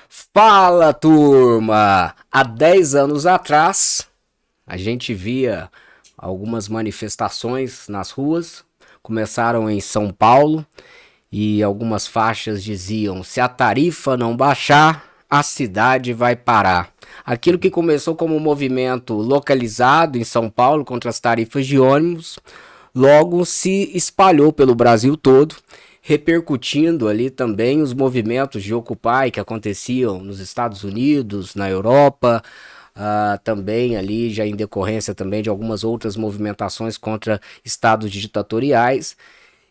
Fala, turma! Há 10 anos atrás, a gente via algumas manifestações nas ruas. Começaram em São Paulo e algumas faixas diziam: se a tarifa não baixar, a cidade vai parar. Aquilo que começou como um movimento localizado em São Paulo contra as tarifas de ônibus, logo se espalhou pelo Brasil todo, repercutindo ali também os movimentos de Occupy que aconteciam nos Estados Unidos, na Europa, também ali já em decorrência também de algumas outras movimentações contra estados ditatoriais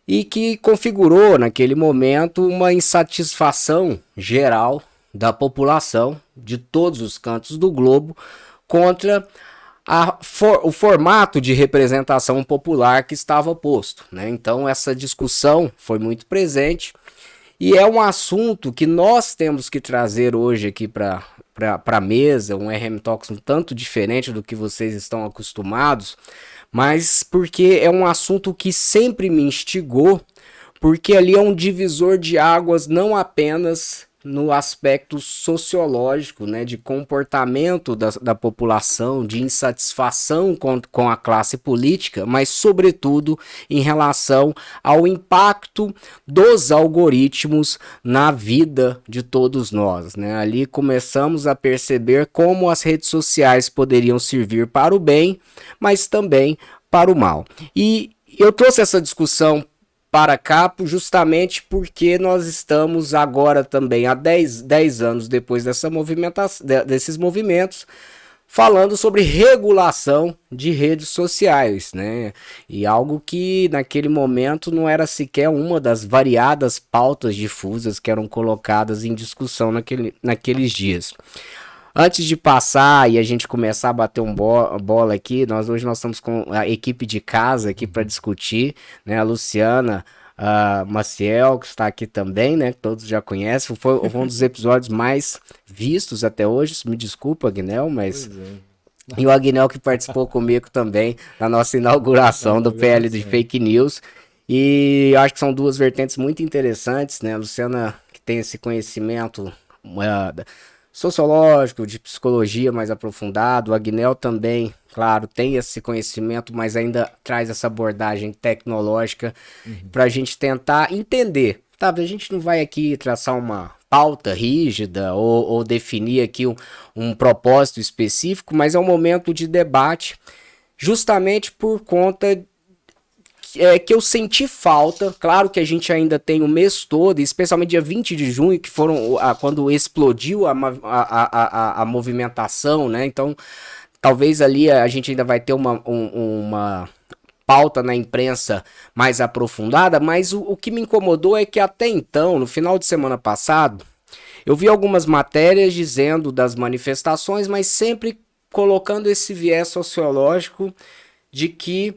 e que configurou naquele momento uma insatisfação geral da população de todos os cantos do globo contra o formato de representação popular que estava posto, né? Então essa discussão foi muito presente e é um assunto que nós temos que trazer hoje aqui para a mesa, um RM Talks um tanto diferente do que vocês estão acostumados, mas porque é um assunto que sempre me instigou, porque ali é um divisor de águas não apenas no aspecto sociológico, né, de comportamento da população, de insatisfação com a classe política, mas sobretudo em relação ao impacto dos algoritmos na vida de todos nós, né? Ali começamos a perceber como as redes sociais poderiam servir para o bem, mas também para o mal. E eu trouxe essa discussão para cá justamente porque nós estamos agora também, há 10 anos depois desses movimentos, falando sobre regulação de redes sociais, né? E algo que naquele momento não era sequer uma das variadas pautas difusas que eram colocadas em discussão naqueles dias. Antes de passar e a gente começar a bater bola aqui, hoje nós estamos com a equipe de casa aqui para discutir, né? A Luciana, a Maciel, que está aqui também, né? Que todos já conhecem. Foi um dos episódios mais vistos até hoje. Me desculpa, Agnel, mas. E o Agnel que participou comigo também na nossa inauguração do PL de Fake News. E eu acho que são duas vertentes muito interessantes, né? A Luciana, que tem esse conhecimento sociológico, de psicologia mais aprofundado. O Agnel também, claro, tem esse conhecimento, mas ainda traz essa abordagem tecnológica para a gente tentar entender. Tá, a gente não vai aqui traçar uma pauta rígida ou definir aqui um propósito específico, mas é um momento de debate justamente por conta que eu senti falta. Claro que a gente ainda tem o mês todo, especialmente dia 20 de junho, que foram quando explodiu a movimentação, né? Então, talvez ali a gente ainda vai ter uma pauta na imprensa mais aprofundada, mas o que me incomodou é que até então, no final de semana passado, eu vi algumas matérias dizendo das manifestações, mas sempre colocando esse viés sociológico de que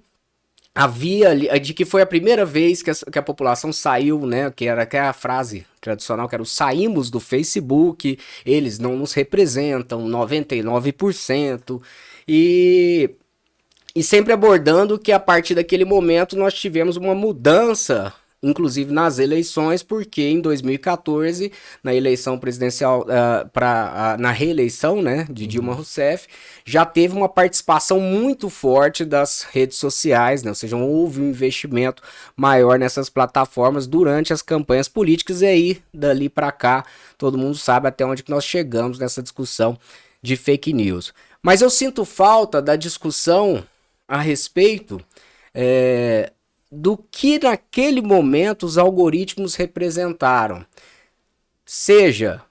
de que foi a primeira vez que a população saiu, né? Que era a frase tradicional, que era o saímos do Facebook, eles não nos representam, 99%. E sempre abordando que a partir daquele momento nós tivemos uma mudança, inclusive nas eleições, porque em 2014, na eleição presidencial, na reeleição, né, de Dilma Rousseff, já teve uma participação muito forte das redes sociais, né, ou seja, houve um investimento maior nessas plataformas durante as campanhas políticas, e aí, dali para cá, todo mundo sabe até onde que nós chegamos nessa discussão de fake news. Mas eu sinto falta da discussão a respeito do que naquele momento os algoritmos representaram. Seja,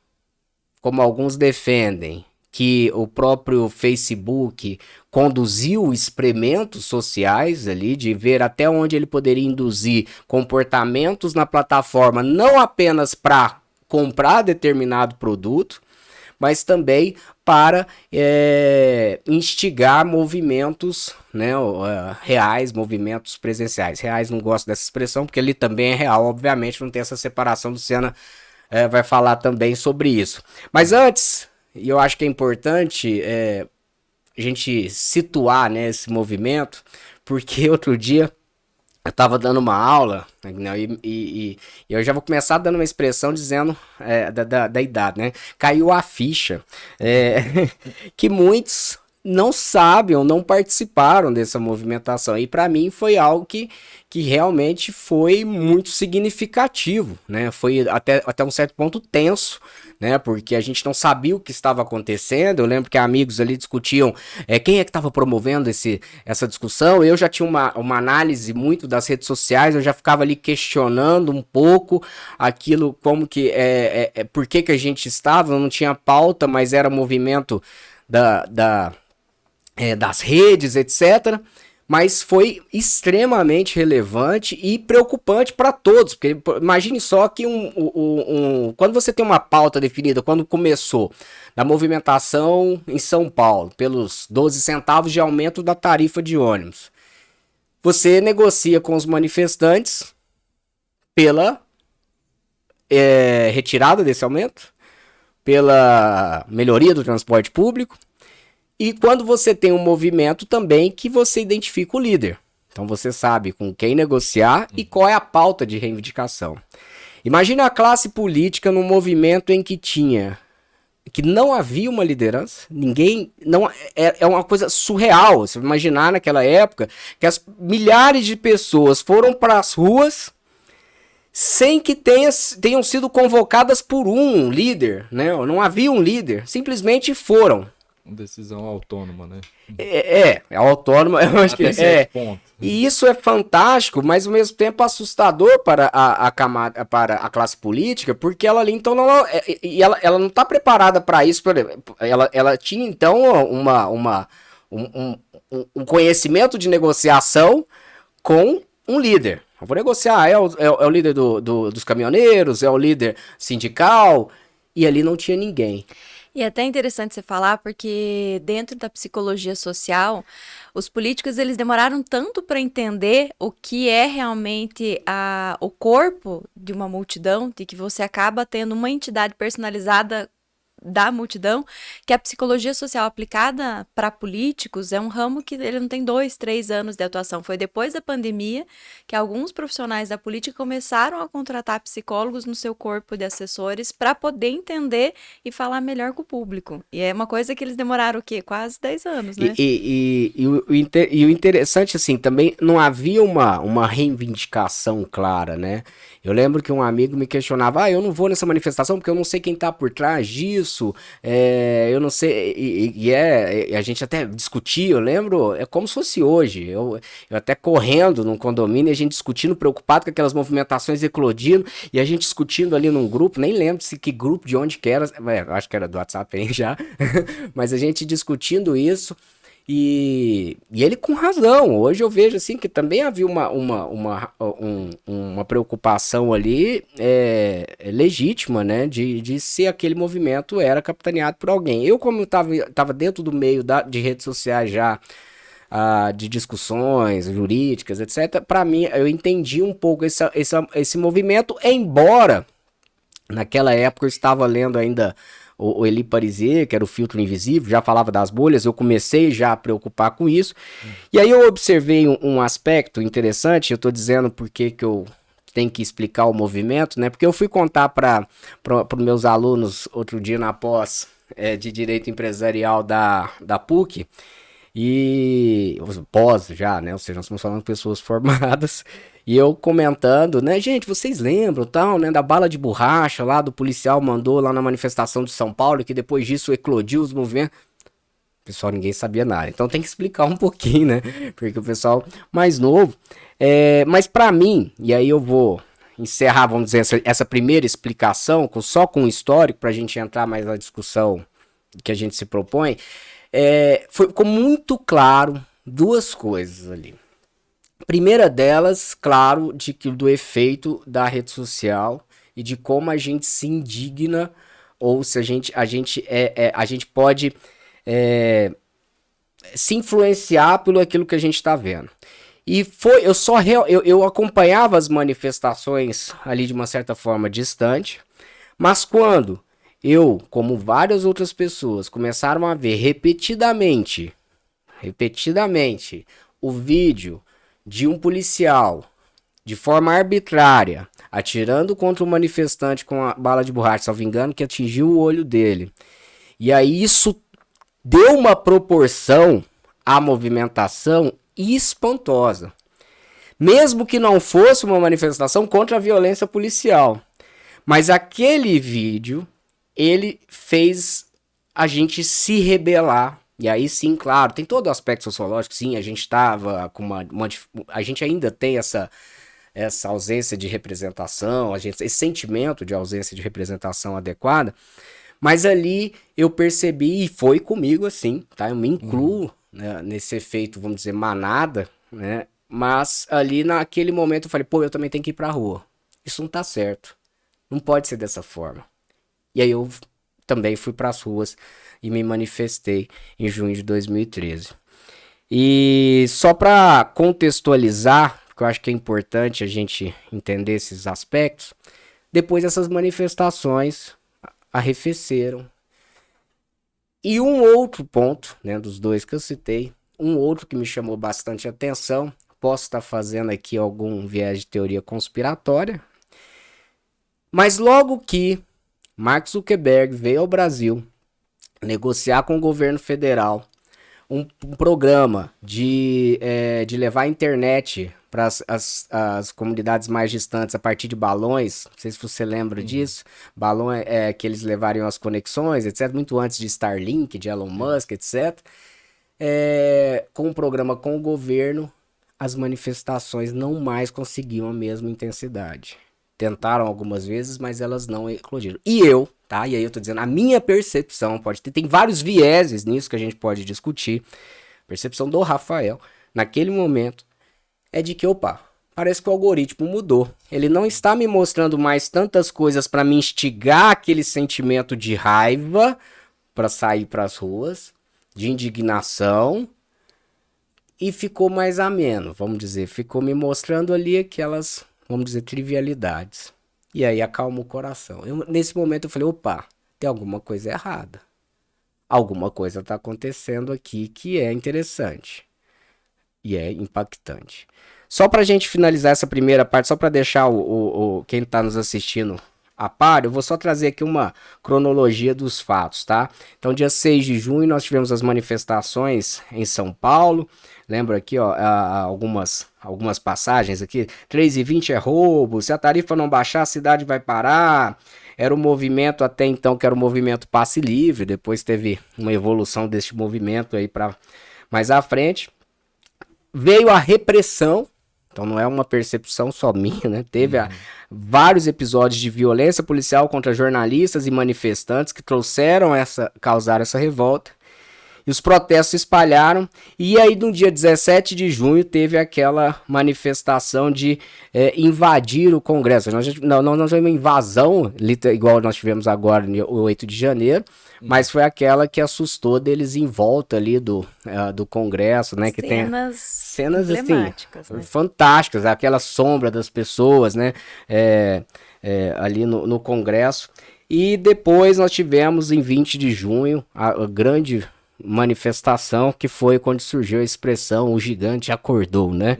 como alguns defendem, que o próprio Facebook conduziu experimentos sociais ali, de ver até onde ele poderia induzir comportamentos na plataforma, não apenas para comprar determinado produto, mas também para instigar movimentos, né, reais, movimentos presenciais. Reais, não gosto dessa expressão, porque ele também é real, obviamente, não tem essa separação. Luciana vai falar também sobre isso. Mas antes, e eu acho que é importante a gente situar, né, esse movimento, porque outro dia eu tava dando uma aula, né, e eu já vou começar dando uma expressão dizendo da idade, né? Caiu a ficha é, que muitos não sabem ou não participaram dessa movimentação. E para mim foi algo que realmente foi muito significativo, né? Foi até um certo ponto tenso, né? Porque a gente não sabia o que estava acontecendo. Eu lembro que amigos ali discutiam quem é que estava promovendo essa discussão. Eu já tinha uma análise muito das redes sociais, eu já ficava ali questionando um pouco aquilo, como que por que a gente estava, não tinha pauta, mas era movimento das redes, etc. Mas foi extremamente relevante e preocupante para todos, porque imagine só que quando você tem uma pauta definida, quando começou a movimentação em São Paulo, pelos 12 centavos de aumento da tarifa de ônibus, você negocia com os manifestantes pela retirada desse aumento, pela melhoria do transporte público, e quando você tem um movimento também que você identifica o líder. Então você sabe com quem negociar e qual é a pauta de reivindicação. Imagina a classe política num movimento em que não havia uma liderança, ninguém, não é uma coisa surreal. Você imaginar naquela época que as milhares de pessoas foram para as ruas sem que tenham sido convocadas por um líder, né? Não havia um líder, simplesmente foram. Decisão autônoma, né? Autônoma, eu acho que ponto. E isso é fantástico, mas ao mesmo tempo assustador para para a classe política, porque ela ali então ela não está preparada para isso. Ela tinha então um conhecimento de negociação com um líder. Eu vou negociar, é o líder dos caminhoneiros, é o líder sindical, e ali não tinha ninguém. E é até interessante você falar, porque dentro da psicologia social, os políticos eles demoraram tanto para entender o que é realmente o corpo de uma multidão, de que você acaba tendo uma entidade personalizada da multidão, que a psicologia social aplicada para políticos é um ramo que ele não tem 2, 3 anos de atuação. Foi depois da pandemia que alguns profissionais da política começaram a contratar psicólogos no seu corpo de assessores para poder entender e falar melhor com o público. E é uma coisa que eles demoraram o quê? Quase 10 anos, né? E o interessante, assim, também não havia uma reivindicação clara, né? Eu lembro que um amigo me questionava, eu não vou nessa manifestação porque eu não sei quem tá por trás disso, eu não sei, a gente até discutia, eu lembro, é como se fosse hoje, eu até correndo num condomínio, e a gente discutindo, preocupado com aquelas movimentações eclodindo, e a gente discutindo ali num grupo, nem lembro que grupo, de onde que era, acho que era do WhatsApp aí já, mas a gente discutindo isso, e ele com razão. Hoje eu vejo assim que também havia uma preocupação ali legítima, né? De se aquele movimento era capitaneado por alguém. Eu, como estava dentro do meio de redes sociais já, de discussões jurídicas, etc., para mim, eu entendi um pouco esse movimento, embora naquela época eu estava lendo ainda o Elie Pariser, que era o filtro invisível, já falava das bolhas, eu comecei já a preocupar com isso. E aí eu observei um aspecto interessante, eu tô dizendo porque que eu tenho que explicar o movimento, né? Porque eu fui contar para os meus alunos outro dia na pós de Direito Empresarial da PUC, e pós já, né? Ou seja, nós estamos falando de pessoas formadas. E eu comentando, né, gente, vocês lembram, tal, né, da bala de borracha lá do policial mandou lá na manifestação de São Paulo, que depois disso eclodiu os movimentos. Pessoal, ninguém sabia nada. Então tem que explicar um pouquinho, né? Porque o pessoal mais novo. Mas para mim, e aí eu vou encerrar, vamos dizer, essa primeira explicação, só com o histórico, para a gente entrar mais na discussão que a gente se propõe, ficou muito claro duas coisas ali. Primeira delas, claro, do efeito da rede social e de como a gente se indigna, ou se a gente pode se influenciar pelo aquilo que a gente está vendo. E eu acompanhava as manifestações ali de uma certa forma distante, mas quando eu, como várias outras pessoas, começaram a ver repetidamente o vídeo de um policial de forma arbitrária, atirando contra o manifestante com a bala de borracha, salvo engano, que atingiu o olho dele. E aí isso deu uma proporção à movimentação espantosa. Mesmo que não fosse uma manifestação contra a violência policial. Mas aquele vídeo, ele fez a gente se rebelar. E aí sim, claro, tem todo o aspecto sociológico, sim, a gente estava com a gente ainda tem essa ausência de representação, esse sentimento de ausência de representação adequada, mas ali eu percebi, e foi comigo assim, tá? Eu me incluo, né, nesse efeito, vamos dizer, manada, né? Mas ali naquele momento eu falei, pô, eu também tenho que ir pra rua. Isso não tá certo. Não pode ser dessa forma. E aí eu também fui pras ruas e me manifestei em junho de 2013. E só para contextualizar, porque eu acho que é importante a gente entender esses aspectos, depois essas manifestações arrefeceram. E um outro ponto, né, dos dois que eu citei, um outro que me chamou bastante atenção, posso estar fazendo aqui algum viés de teoria conspiratória, mas logo que Mark Zuckerberg veio ao Brasil negociar com o governo federal um programa de levar a internet para as comunidades mais distantes a partir de balões, não sei se você lembra disso, balão que eles levariam as conexões, etc., muito antes de Starlink, de Elon Musk, etc., com um programa com o governo, as manifestações não mais conseguiam a mesma intensidade. Tentaram algumas vezes, mas elas não eclodiram. E eu, tá? E aí eu tô dizendo, a minha percepção pode ter, tem vários vieses nisso que a gente pode discutir. Percepção do Rafael, naquele momento, é de que, opa, parece que o algoritmo mudou. Ele não está me mostrando mais tantas coisas para me instigar aquele sentimento de raiva para sair para as ruas, de indignação, e ficou mais ameno, vamos dizer. Ficou me mostrando ali aquelas, vamos dizer, trivialidades. E aí acalma o coração. Nesse momento eu falei, opa, tem alguma coisa errada. Alguma coisa está acontecendo aqui que é interessante. E é impactante. Só para a gente finalizar essa primeira parte, só para deixar quem está nos assistindo a par, eu vou só trazer aqui uma cronologia dos fatos, tá? Então, dia 6 de junho, nós tivemos as manifestações em São Paulo. Lembra aqui, ó, algumas passagens aqui. 3h20 é roubo, se a tarifa não baixar, a cidade vai parar. Era o movimento até então, que era o movimento passe livre. Depois teve uma evolução deste movimento aí para mais à frente. Veio a repressão. Então não é uma percepção só minha, né? Teve vários episódios de violência policial contra jornalistas e manifestantes que causaram essa revolta. E os protestos se espalharam. E aí no dia 17 de junho teve aquela manifestação de invadir o Congresso. Nós não tivemos uma invasão, igual nós tivemos agora no 8 de janeiro. Mas foi aquela que assustou deles em volta ali do Congresso, né? Que tem cenas emblemáticas, assim, né? fantásticas, aquela sombra das pessoas, né? Ali no Congresso. E depois nós tivemos em 20 de junho a grande manifestação, que foi quando surgiu a expressão "o gigante acordou", né?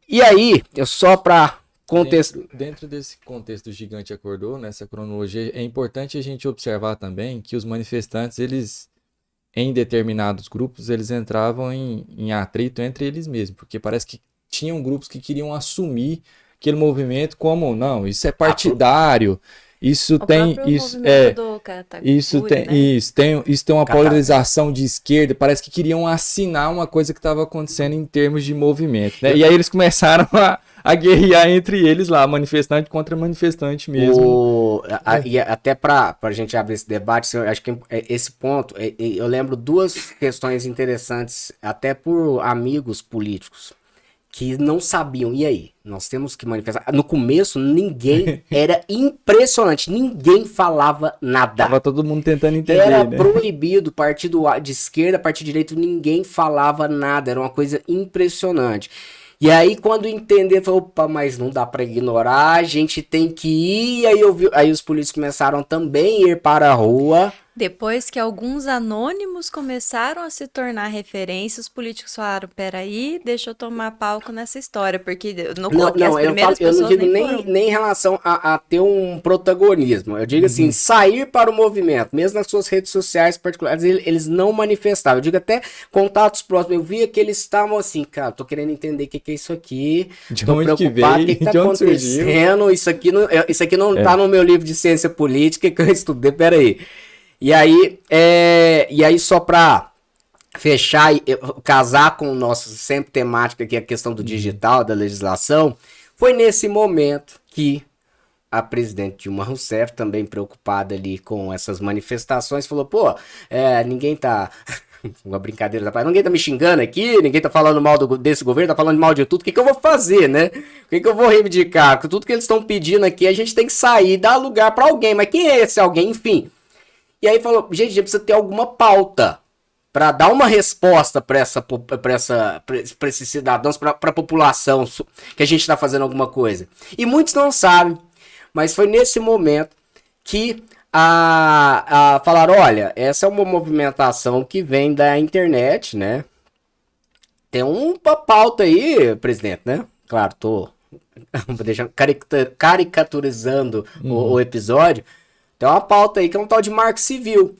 E aí, eu só para Dentro desse contexto do gigante acordou, nessa cronologia, é importante a gente observar também que os manifestantes, eles, em determinados grupos, eles entravam em atrito entre eles mesmos, porque parece que tinham grupos que queriam assumir aquele movimento como, não, isso é partidário, isso tem uma polarização de esquerda, parece que queriam assinar uma coisa que estava acontecendo em termos de movimento, né? E aí eles começaram a guerrear entre eles lá, manifestante contra manifestante mesmo. E até para a gente abrir esse debate, eu acho que esse ponto, eu lembro duas questões interessantes, até por amigos políticos, que não sabiam. E aí? Nós temos que manifestar. No começo, ninguém... Era impressionante. Ninguém falava nada. Tava todo mundo tentando entender, Era né? proibido. Partido de esquerda, partido de direita, ninguém falava nada. Era uma coisa impressionante. E aí, quando entender, falou, opa, mas não dá pra ignorar, a gente tem que ir. E aí, aí os políticos começaram também a ir para a rua. Depois que alguns anônimos começaram a se tornar referência, os políticos falaram, peraí, deixa eu tomar palco nessa história, porque as primeiras eu não pessoas digo nem nem, foram. nem em relação a ter um protagonismo. Eu digo assim, sair para o movimento, mesmo nas suas redes sociais particulares, eles não manifestavam. Eu digo até contatos próximos. Eu via que eles estavam assim, cara, tô querendo entender o que é isso aqui. De Tô onde que preocupado, o veio, que tá de onde surgiu. acontecendo? Isso aqui não tá no meu livro de ciência política que eu estudei, peraí. E aí só pra fechar e casar com o nosso sempre temática, que é a questão do digital, da legislação, foi nesse momento que a presidente Dilma Rousseff, também preocupada ali com essas manifestações, falou, pô, ninguém tá... Uma brincadeira da parte. Ninguém tá me xingando aqui, ninguém tá falando mal desse governo, tá falando mal de tudo. O que eu vou fazer, né? O que eu vou reivindicar? Porque tudo que eles estão pedindo aqui, a gente tem que sair, dar lugar pra alguém. Mas quem é esse alguém? Enfim. E aí falou, gente, a gente precisa ter alguma pauta para dar uma resposta para esses cidadãos, para a população, que a gente está fazendo alguma coisa. E muitos não sabem, mas foi nesse momento que falaram, olha, essa é uma movimentação que vem da internet, né? Tem uma pauta aí, presidente, né? Claro, tô deixando, caricaturizando o episódio. Tem uma pauta aí que é um tal de Marco Civil.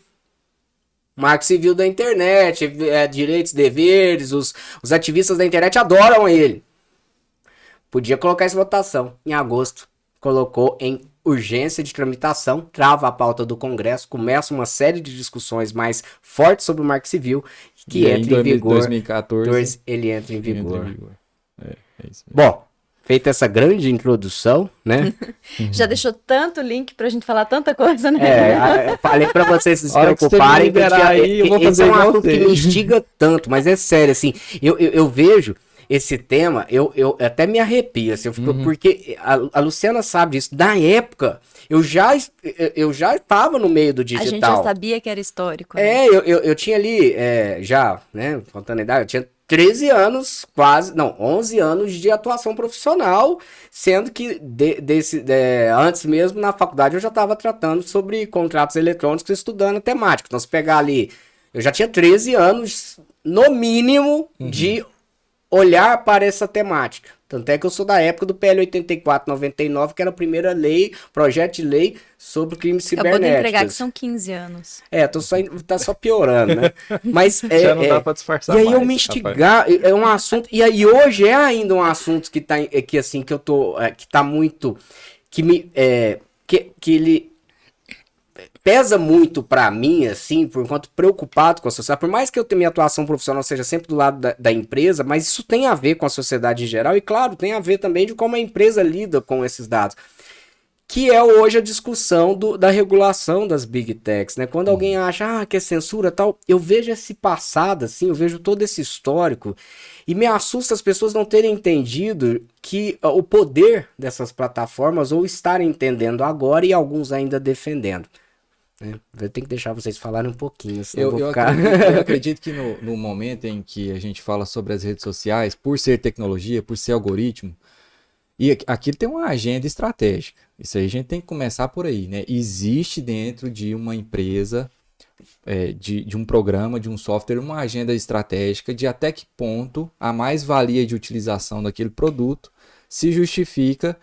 Marco Civil da internet, direitos, deveres, os ativistas da internet adoram ele. Podia colocar essa votação. Em agosto, colocou em urgência de tramitação, trava a pauta do Congresso, começa uma série de discussões mais fortes sobre o Marco Civil, que entra em vigor. 2014, ele entra em vigor. É isso mesmo. Bom, feita essa grande introdução, né? Já deixou tanto link pra gente falar tanta coisa, né? Eu falei pra vocês se Hora que você preocuparem, me liberar aí, eu vou esse fazer é um igual assunto que você. me instiga tanto, mas é sério, assim, eu vejo esse tema, eu até me arrepio, assim, porque a Luciana sabe disso, na época, eu já estava no meio do A digital. gente já sabia que era histórico, né? Eu tinha ali, já, né, contando a idade, eu tinha 13 anos, 11 anos de atuação profissional, sendo que antes mesmo na faculdade eu já estava tratando sobre contratos eletrônicos, estudando a temática. Então, se pegar ali, eu já tinha 13 anos, no mínimo, de olhar para essa temática. Tanto é que eu sou da época do PL 84/99, que era a primeira lei, projeto de lei sobre crimes cibernéticos. Acabou de entregar que são 15 anos. Tá só piorando, né? Mas Já não dá pra disfarçar e aí mais, eu me instigar, é um assunto, e hoje é ainda um assunto que tá, que assim, que eu tô, que tá muito, que ele pesa muito pra mim, assim, por enquanto preocupado com a sociedade, por mais que eu tenha minha atuação profissional seja sempre do lado da empresa, mas isso tem a ver com a sociedade em geral, e claro, tem a ver também de como a empresa lida com esses dados. Que é hoje a discussão da regulação das Big Techs, né? Quando alguém acha que é censura e tal, eu vejo esse passado, assim, eu vejo todo esse histórico, e me assusta as pessoas não terem entendido que o poder dessas plataformas, ou estarem entendendo agora, e alguns ainda defendendo. Eu tenho que deixar vocês falarem um pouquinho, senão eu vou ficar... eu acredito que no momento em que a gente fala sobre as redes sociais, por ser tecnologia, por ser algoritmo, e aqui tem uma agenda estratégica. Isso aí a gente tem que começar por aí, né? Existe dentro de uma empresa, de um programa, de um software, uma agenda estratégica de até que ponto a mais-valia de utilização daquele produto se justifica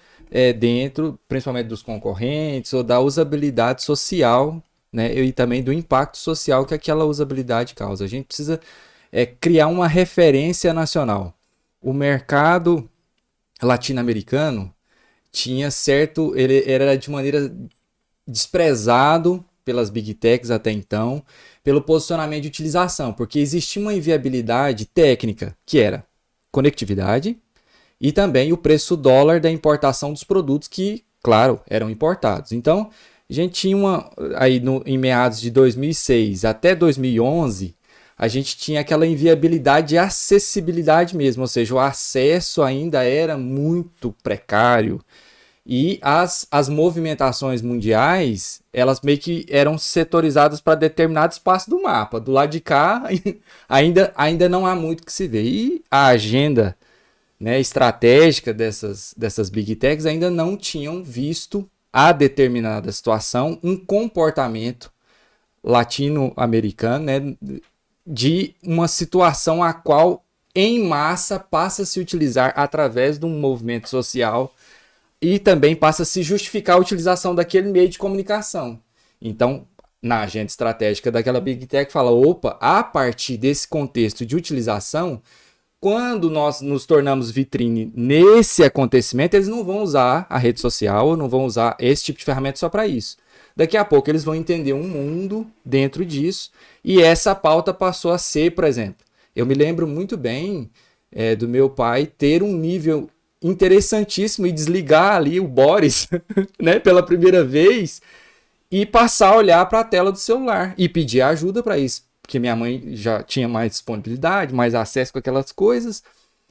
dentro, principalmente dos concorrentes, ou da usabilidade social, né? E também do impacto social que aquela usabilidade causa. A gente precisa criar uma referência nacional. O mercado latino-americano tinha ele era de maneira desprezado pelas Big Techs até então, pelo posicionamento de utilização, porque existia uma inviabilidade técnica, que era conectividade, e também o preço dólar da importação dos produtos que, claro, eram importados. Então, a gente tinha em meados de 2006 até 2011, a gente tinha aquela inviabilidade de acessibilidade mesmo, ou seja, o acesso ainda era muito precário. E as movimentações mundiais, elas meio que eram setorizadas para determinado espaço do mapa. Do lado de cá, ainda não há muito que se ver. E a agenda, né, estratégica dessas Big Techs ainda não tinham visto a determinada situação um comportamento latino-americano, né, de uma situação a qual, em massa, passa a se utilizar através de um movimento social e também passa a se justificar a utilização daquele meio de comunicação. Então, na agenda estratégica daquela Big Tech, fala, opa, a partir desse contexto de utilização, quando nós nos tornamos vitrine nesse acontecimento, eles não vão usar a rede social, ou não vão usar esse tipo de ferramenta só para isso. Daqui a pouco eles vão entender um mundo dentro disso, e essa pauta passou a ser, por exemplo, eu me lembro muito bem do meu pai ter um nível interessantíssimo e desligar ali o Boris, né, pela primeira vez, e passar a olhar para a tela do celular e pedir ajuda para isso, porque minha mãe já tinha mais disponibilidade, mais acesso com aquelas coisas.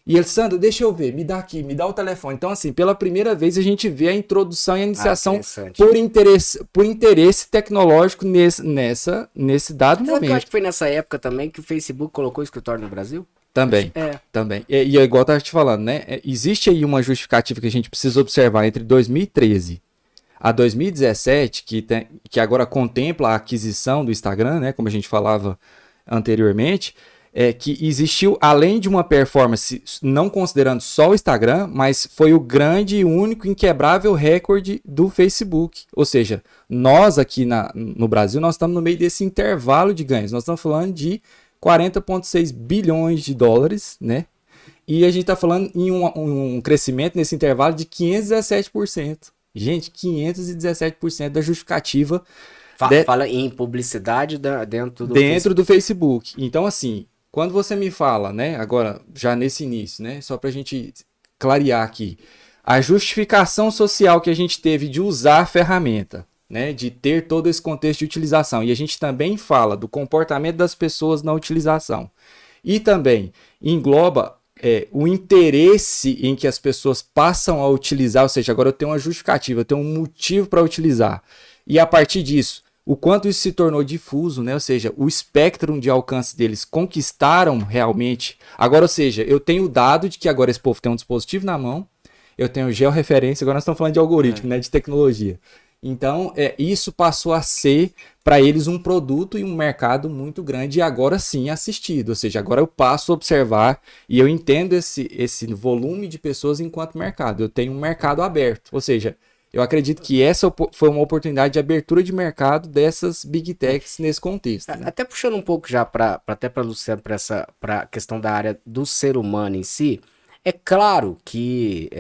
E ele, Sandra, deixa eu ver, me dá aqui, me dá o telefone. Então, assim, pela primeira vez a gente vê a introdução e a iniciação por interesse tecnológico nesse dado momento. Eu acho que foi nessa época também que o Facebook colocou o escritório no Brasil? Também, também. E é igual eu estava te falando, né? Existe aí uma justificativa que a gente precisa observar entre 2013 a 2017, que agora contempla a aquisição do Instagram, né? Como a gente falava anteriormente, que existiu, além de uma performance, não considerando só o Instagram, mas foi o grande e único inquebrável recorde do Facebook. Ou seja, nós aqui no Brasil, nós estamos no meio desse intervalo de ganhos. Nós estamos falando de 40,6 bilhões de dólares, né? E a gente está falando em um crescimento nesse intervalo de 517%. Gente, 517% da justificativa. Fala em publicidade dentro do Facebook. Então, assim, quando você me fala, né, agora, já nesse início, né, só para a gente clarear aqui, a justificação social que a gente teve de usar a ferramenta, né, de ter todo esse contexto de utilização, e a gente também fala do comportamento das pessoas na utilização, e também engloba o interesse em que as pessoas passam a utilizar, ou seja, agora eu tenho uma justificativa, eu tenho um motivo para utilizar, e a partir disso, o quanto isso se tornou difuso, né? Ou seja, o espectro de alcance deles conquistaram realmente. Agora, ou seja, eu tenho o dado de que agora esse povo tem um dispositivo na mão, eu tenho georreferência, agora nós estamos falando de algoritmo, né? De tecnologia. Então, isso passou a ser para eles um produto e um mercado muito grande e agora sim assistido. Ou seja, agora eu passo a observar e eu entendo esse volume de pessoas enquanto mercado. Eu tenho um mercado aberto. Ou seja, eu acredito que essa foi uma oportunidade de abertura de mercado dessas Big Techs nesse contexto. Né? Até puxando um pouco já para Luciano, para a questão da área do ser humano em si. É claro que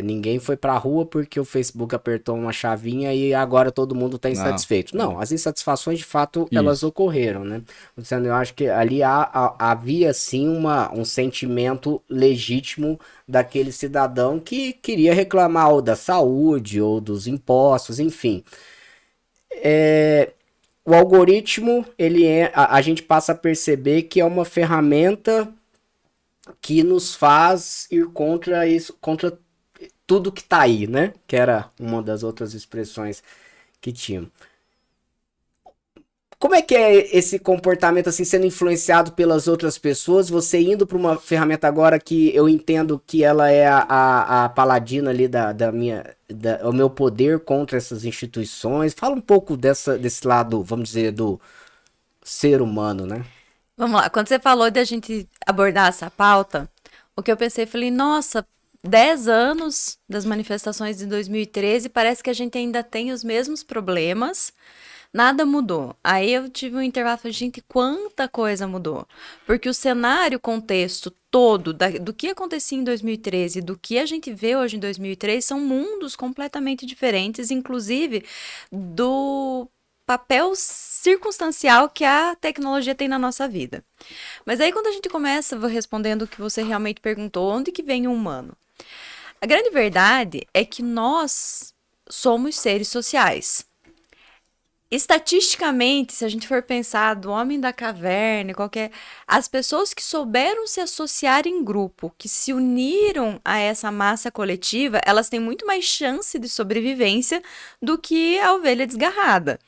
ninguém foi pra rua porque o Facebook apertou uma chavinha e agora todo mundo tá insatisfeito. Não, as insatisfações de fato elas ocorreram, né? Luciano, eu acho que ali havia sim um sentimento legítimo daquele cidadão que queria reclamar ou da saúde ou dos impostos, enfim. O algoritmo, a gente passa a perceber que é uma ferramenta que nos faz ir contra isso, contra tudo que tá aí, né? Que era uma das outras expressões que tinham. Como é que é esse comportamento assim sendo influenciado pelas outras pessoas? Você indo para uma ferramenta agora que eu entendo que ela é a paladina ali o meu poder contra essas instituições. Fala um pouco desse lado, vamos dizer, do ser humano, né? Vamos lá, quando você falou de a gente abordar essa pauta, o que eu pensei, falei, nossa, 10 anos das manifestações de 2013, parece que a gente ainda tem os mesmos problemas, nada mudou. Aí eu tive um intervalo, falei, gente, quanta coisa mudou. Porque o cenário, contexto todo do que acontecia em 2013 e do que a gente vê hoje em 2003 são mundos completamente diferentes, inclusive do papel circunstancial que a tecnologia tem na nossa vida. Mas aí quando a gente começa respondendo o que você realmente perguntou, onde que vem o humano? A grande verdade é que nós somos seres sociais. Estatisticamente, se a gente for pensar do homem da caverna, as pessoas que souberam se associar em grupo, que se uniram a essa massa coletiva, elas têm muito mais chance de sobrevivência do que a ovelha desgarrada.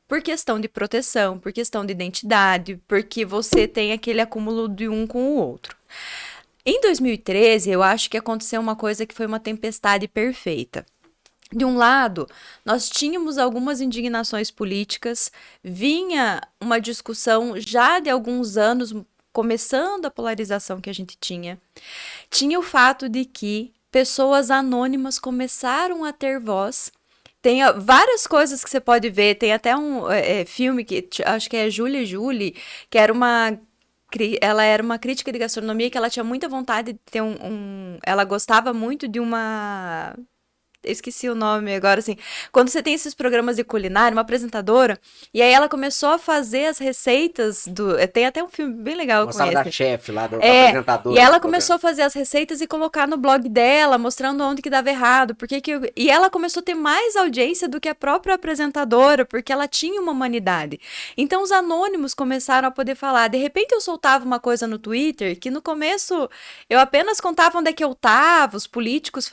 Por questão de proteção, por questão de identidade, porque você tem aquele acúmulo de um com o outro. Em 2013, eu acho que aconteceu uma coisa que foi uma tempestade perfeita. De um lado, nós tínhamos algumas indignações políticas, vinha uma discussão já de alguns anos, começando a polarização que a gente tinha. Tinha o fato de que pessoas anônimas começaram a ter voz. Tem várias coisas que você pode ver, tem até um filme que acho que é Julia Julie, que era ela era uma crítica de gastronomia que ela tinha muita vontade de ter ela gostava muito de uma. Eu esqueci o nome agora, assim. Quando você tem esses programas de culinária, uma apresentadora, e aí ela começou a fazer as receitas do. Tem até um filme bem legal com Mostrava da esse. chefe lá, do É, apresentador. e ela começou a fazer as receitas e colocar no blog dela, mostrando onde que dava errado, e ela começou a ter mais audiência do que a própria apresentadora, porque ela tinha uma humanidade. Então os anônimos começaram a poder falar. De repente eu soltava uma coisa no Twitter que no começo eu apenas contava onde é que eu tava, os políticos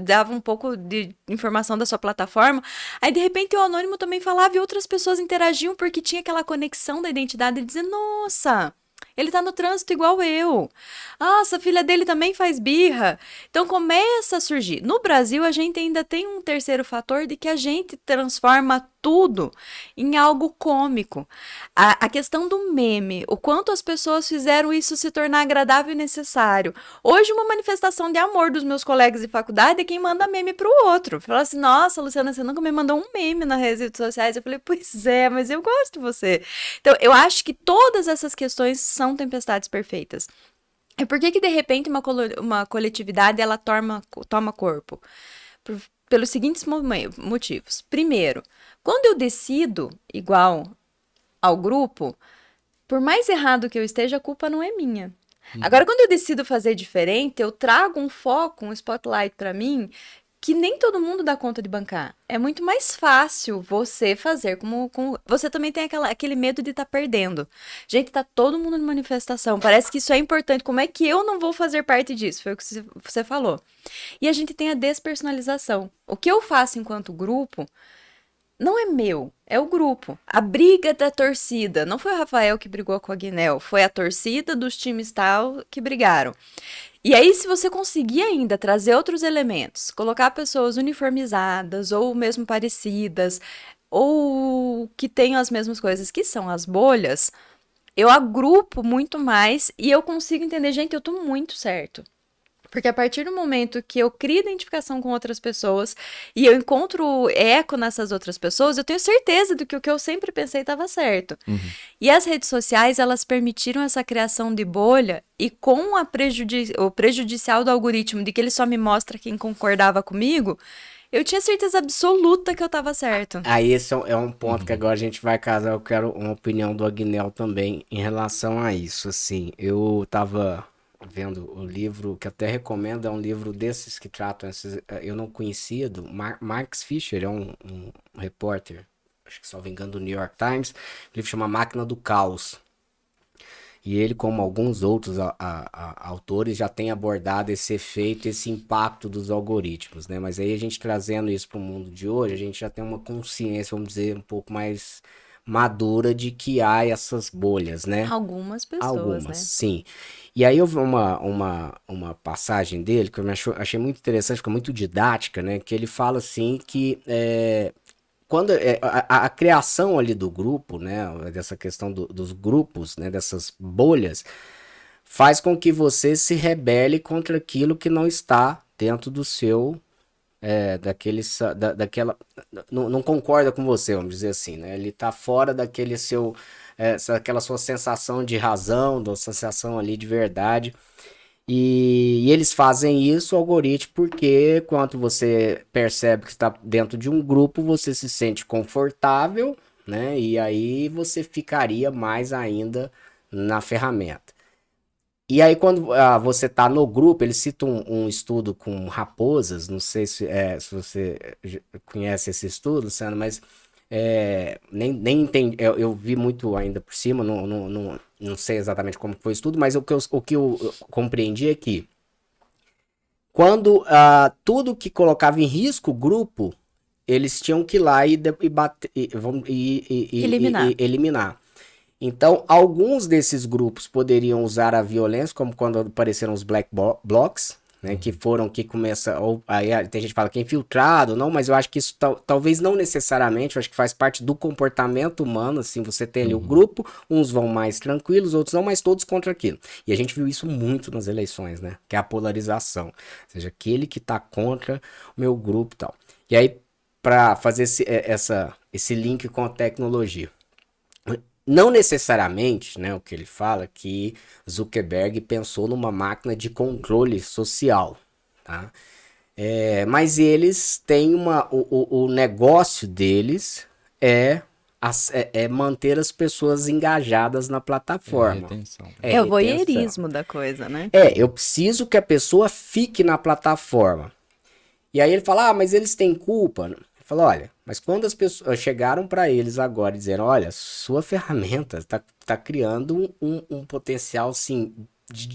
davam um pouco de informação da sua plataforma. Aí de repente o anônimo também falava e outras pessoas interagiam porque tinha aquela conexão da identidade de dizer, nossa, ele tá no trânsito igual eu. Nossa, a filha dele também faz birra. Então começa a surgir. No Brasil, a gente ainda tem um terceiro fator de que a gente transforma tudo em algo cômico. A questão do meme, o quanto as pessoas fizeram isso se tornar agradável e necessário. Hoje, uma manifestação de amor dos meus colegas de faculdade é quem manda meme pro outro. Fala assim, nossa, Luciana, você nunca me mandou um meme nas redes sociais. Eu falei, pois é, mas eu gosto de você. Então, eu acho que todas essas questões são tempestades perfeitas. E por que de repente uma coletividade ela toma corpo? Pelos seguintes motivos. Primeiro, quando eu decido igual ao grupo, por mais errado que eu esteja, a culpa não é minha. Agora, quando eu decido fazer diferente, eu trago um foco, um spotlight para mim, que nem todo mundo dá conta de bancar. É muito mais fácil você fazer você também tem aquele medo de estar perdendo. Gente, tá todo mundo em manifestação. Parece que isso é importante. Como é que eu não vou fazer parte disso? Foi o que você falou. E a gente tem a despersonalização. O que eu faço enquanto grupo não é meu, é o grupo. A briga da torcida. Não foi o Rafael que brigou com a Guinel, foi a torcida dos times tal que brigaram. E aí, se você conseguir ainda trazer outros elementos, colocar pessoas uniformizadas ou mesmo parecidas, ou que tenham as mesmas coisas, que são as bolhas, eu agrupo muito mais e eu consigo entender, gente, eu tô muito certo. Porque a partir do momento que eu crio identificação com outras pessoas e eu encontro eco nessas outras pessoas, eu tenho certeza de que o que eu sempre pensei estava certo. E as redes sociais, elas permitiram essa criação de bolha e com o prejudicial do algoritmo de que ele só me mostra quem concordava comigo, eu tinha certeza absoluta que eu estava certo. Aí esse é um ponto que agora a gente vai casar. Eu quero uma opinião do Agnel também em relação a isso. Assim, eu tava vendo o livro que até recomendo, é um livro desses que tratam esses. Eu não conhecia, do Marcus Fisher, é um repórter, acho que só me engano, do New York Times. O livro chama Máquina do Caos. E ele, como alguns outros autores, já tem abordado esse efeito, esse impacto dos algoritmos, né? Mas aí a gente trazendo isso para o mundo de hoje, a gente já tem uma consciência, vamos dizer, um pouco mais madura de que há essas bolhas, né? Algumas pessoas, Algumas, né? sim. E aí eu vi uma passagem dele que eu achei muito interessante, fica muito didática, né? Que ele fala assim que quando a criação ali do grupo, né, dessa questão dos grupos, né, dessas bolhas, faz com que você se rebele contra aquilo que não está dentro do seu, daquela, não concorda com você, vamos dizer assim, né, ele está fora daquele seu, daquela sua sensação de razão, da sensação ali de verdade. E eles fazem isso, o algoritmo, porque quando você percebe que está dentro de um grupo, você se sente confortável, né? E aí você ficaria mais ainda na ferramenta. E aí quando você está no grupo, eles citam um estudo com raposas, não sei se você conhece esse estudo, Luciano, mas nem entendi, eu vi muito ainda por cima, não sei exatamente como foi o estudo, mas o que eu compreendi é que quando tudo que colocava em risco o grupo, eles tinham que ir lá e eliminar. Então, alguns desses grupos poderiam usar a violência, como quando apareceram os black blocs, né, que foram, que começa, ou aí tem gente que fala que é infiltrado, não, mas eu acho que isso talvez não necessariamente, eu acho que faz parte do comportamento humano, assim, você tem ali o grupo, uns vão mais tranquilos, outros não, mas todos contra aquilo. E a gente viu isso muito nas eleições, né, que é a polarização, ou seja, aquele que tá contra o meu grupo e tal. E aí, para fazer esse link com a tecnologia, não necessariamente, né, o que ele fala, que Zuckerberg pensou numa máquina de controle social, tá? Mas eles têm o negócio deles é manter as pessoas engajadas na plataforma. Retenção. É o retenção. voyeurismo da coisa, né? Eu preciso que a pessoa fique na plataforma. E aí ele fala, mas eles têm culpa. Ele fala, olha, mas quando as pessoas chegaram para eles agora e disseram, olha, sua ferramenta tá criando um potencial, assim, de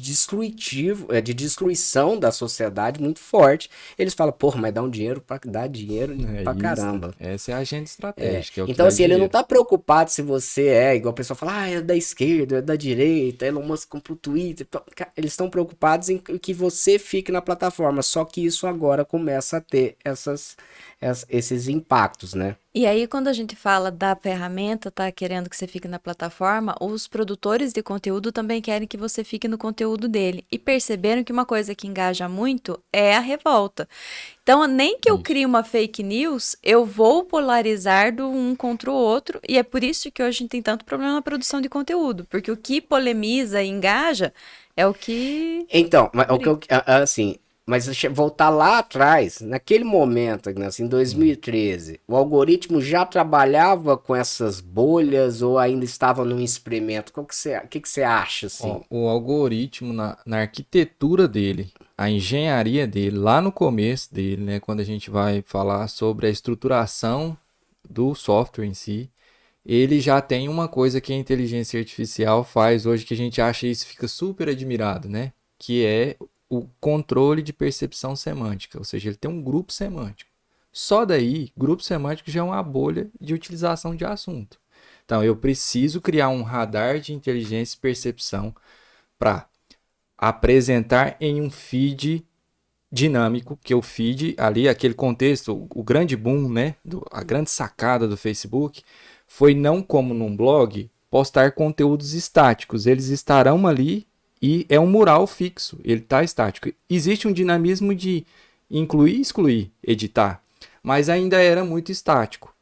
de destruição da sociedade muito forte. Eles falam, porra, mas dá dinheiro pra caramba. Essa é a agenda estratégica. É o que Então, dá assim, ele não dinheiro. tá preocupado se você igual o pessoal fala, é da esquerda, é da direita, Elon Musk comprou o Twitter. Eles estão preocupados em que você fique na plataforma, só que isso agora começa a ter esses impactos, né? E aí, quando a gente fala da ferramenta, tá querendo que você fique na plataforma, os produtores de conteúdo também querem que você fique no conteúdo dele. E perceberam que uma coisa que engaja muito é a revolta. Então, nem que eu crie uma fake news, eu vou polarizar do um contra o outro. E é por isso que hoje a gente tem tanto problema na produção de conteúdo. Porque o que polemiza e engaja é o que... Então, assim, mas voltar lá atrás, naquele momento, assim, em 2013, o algoritmo já trabalhava com essas bolhas ou ainda estava num experimento? O que você acha, assim? Ó, o algoritmo na arquitetura dele, a engenharia dele, lá no começo dele, né, quando a gente vai falar sobre a estruturação do software em si, ele já tem uma coisa que a inteligência artificial faz hoje que a gente acha isso, fica super admirado, né? Que é o controle de percepção semântica, ou seja, ele tem um grupo semântico. Só daí, grupo semântico já é uma bolha de utilização de assunto. Então, eu preciso criar um radar de inteligência e percepção para apresentar em um feed dinâmico, que o feed ali, aquele contexto, o grande boom, né, a grande sacada do Facebook, foi não como num blog, postar conteúdos estáticos. Eles estarão ali e é um mural fixo, ele está estático. Existe um dinamismo de incluir, excluir, editar, mas ainda era muito estático.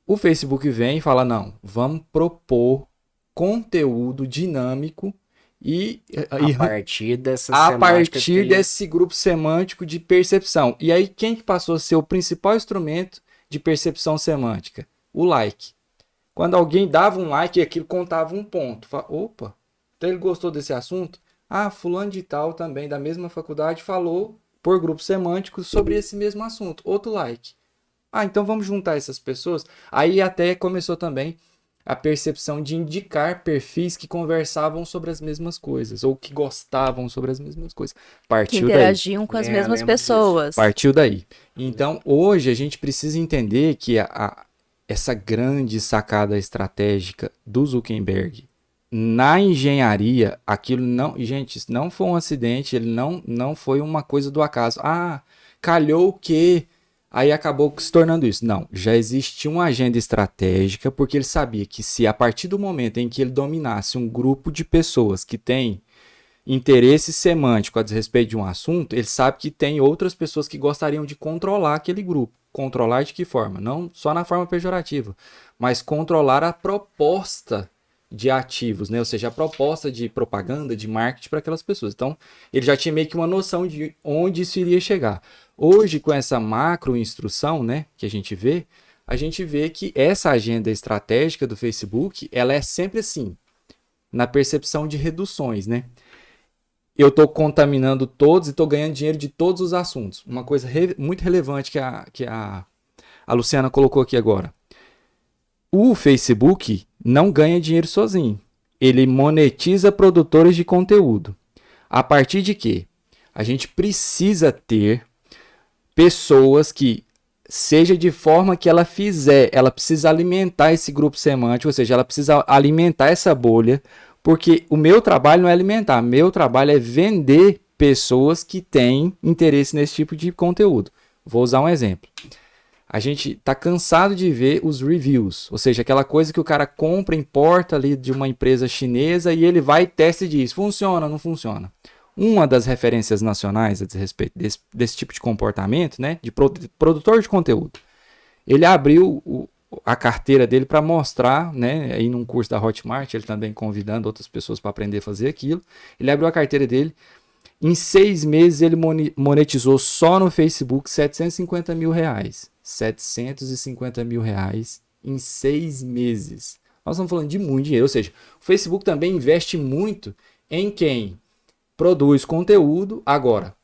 O Facebook vem e fala, não, vamos propor conteúdo dinâmico A partir dessa a semântica partir desse grupo semântico de percepção. E aí, quem que passou a ser o principal instrumento de percepção semântica? O like. Quando alguém dava um like, aquilo contava um ponto. Opa, então ele gostou desse assunto? Ah, fulano de tal também, da mesma faculdade, falou por grupo semântico sobre esse mesmo assunto. Outro like. Ah, então vamos juntar essas pessoas. Aí até começou também a percepção de indicar perfis que conversavam sobre as mesmas coisas, ou que gostavam sobre as mesmas coisas. Que Partiu interagiam com as mesmas pessoas. Partiu daí. Então, hoje a gente precisa entender que essa grande sacada estratégica do Zuckerberg na engenharia, aquilo não... Gente, isso não foi um acidente, ele não foi uma coisa do acaso. Ah, calhou que... Aí acabou se tornando isso. Não, já existia uma agenda estratégica, porque ele sabia que se a partir do momento em que ele dominasse um grupo de pessoas que tem interesse semântico a desrespeito de um assunto, ele sabe que tem outras pessoas que gostariam de controlar aquele grupo. Controlar de que forma? Não só na forma pejorativa, mas controlar a proposta de ativos, né? Ou seja, a proposta de propaganda, de marketing para aquelas pessoas. Então, ele já tinha meio que uma noção de onde isso iria chegar. Hoje, com essa macro instrução, né, que a gente vê que essa agenda estratégica do Facebook, ela é sempre assim, na percepção de reduções, né? Eu estou contaminando todos e estou ganhando dinheiro de todos os assuntos. Uma coisa muito relevante que a Luciana colocou aqui agora. O Facebook não ganha dinheiro sozinho. Ele monetiza produtores de conteúdo. A partir de quê? A gente precisa ter pessoas que, seja de forma que ela fizer, ela precisa alimentar esse grupo semântico, ou seja, ela precisa alimentar essa bolha, porque o meu trabalho não é alimentar, meu trabalho é vender pessoas que têm interesse nesse tipo de conteúdo. Vou usar um exemplo. A gente tá cansado de ver os reviews, ou seja, aquela coisa que o cara compra, importa ali de uma empresa chinesa e ele vai e testa e diz, funciona, não funciona. Uma das referências nacionais a respeito desse tipo de comportamento, né, de produtor de conteúdo, ele abriu a carteira dele para mostrar, né, aí num curso da Hotmart, ele também convidando outras pessoas para aprender a fazer aquilo, ele abriu a carteira dele, em 6 meses ele monetizou só no Facebook R$750 mil. R$750 mil em 6 meses. Nós estamos falando de muito dinheiro, ou seja, o Facebook também investe muito em quem produz conteúdo. Agora,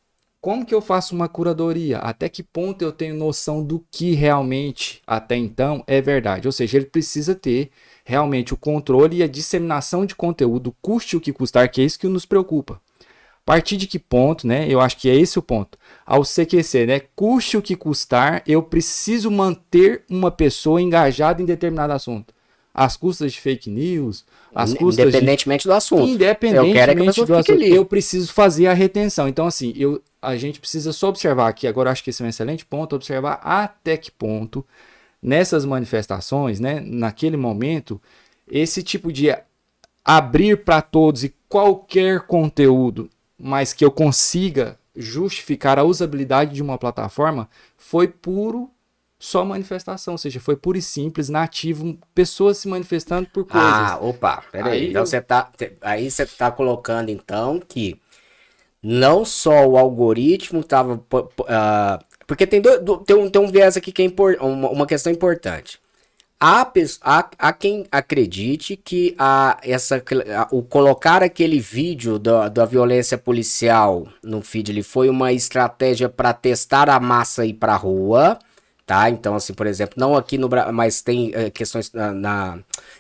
como que eu faço uma curadoria? Até que ponto eu tenho noção do que realmente até então é verdade? Ou seja, ele precisa ter realmente o controle e a disseminação de conteúdo, custe o que custar, que é isso que nos preocupa. A partir de que ponto, né? Eu acho que é esse o ponto. Ao CQC, né? Custe o que custar, eu preciso manter uma pessoa engajada em determinado assunto. Às custas de fake news, às custas independentemente do assunto. Independentemente eu quero é que a pessoa do fique assunto, ali. eu preciso fazer a retenção. Então, assim, a gente precisa só observar aqui, agora acho que esse é um excelente ponto, observar até que ponto, nessas manifestações, né? Naquele momento, esse tipo de abrir para todos e qualquer conteúdo, mas que eu consiga justificar a usabilidade de uma plataforma, foi puro só manifestação, ou seja, foi puro e simples, nativo, pessoas se manifestando por coisas. Ah, opa, peraí. Então você tá colocando então que não só o algoritmo estava... porque tem um viés aqui que é uma questão importante. Há quem acredite que o colocar aquele vídeo da violência policial no feed ele foi uma estratégia para testar a massa e ir pra rua, tá? Então, assim, por exemplo, não aqui no Brasil, mas tem questões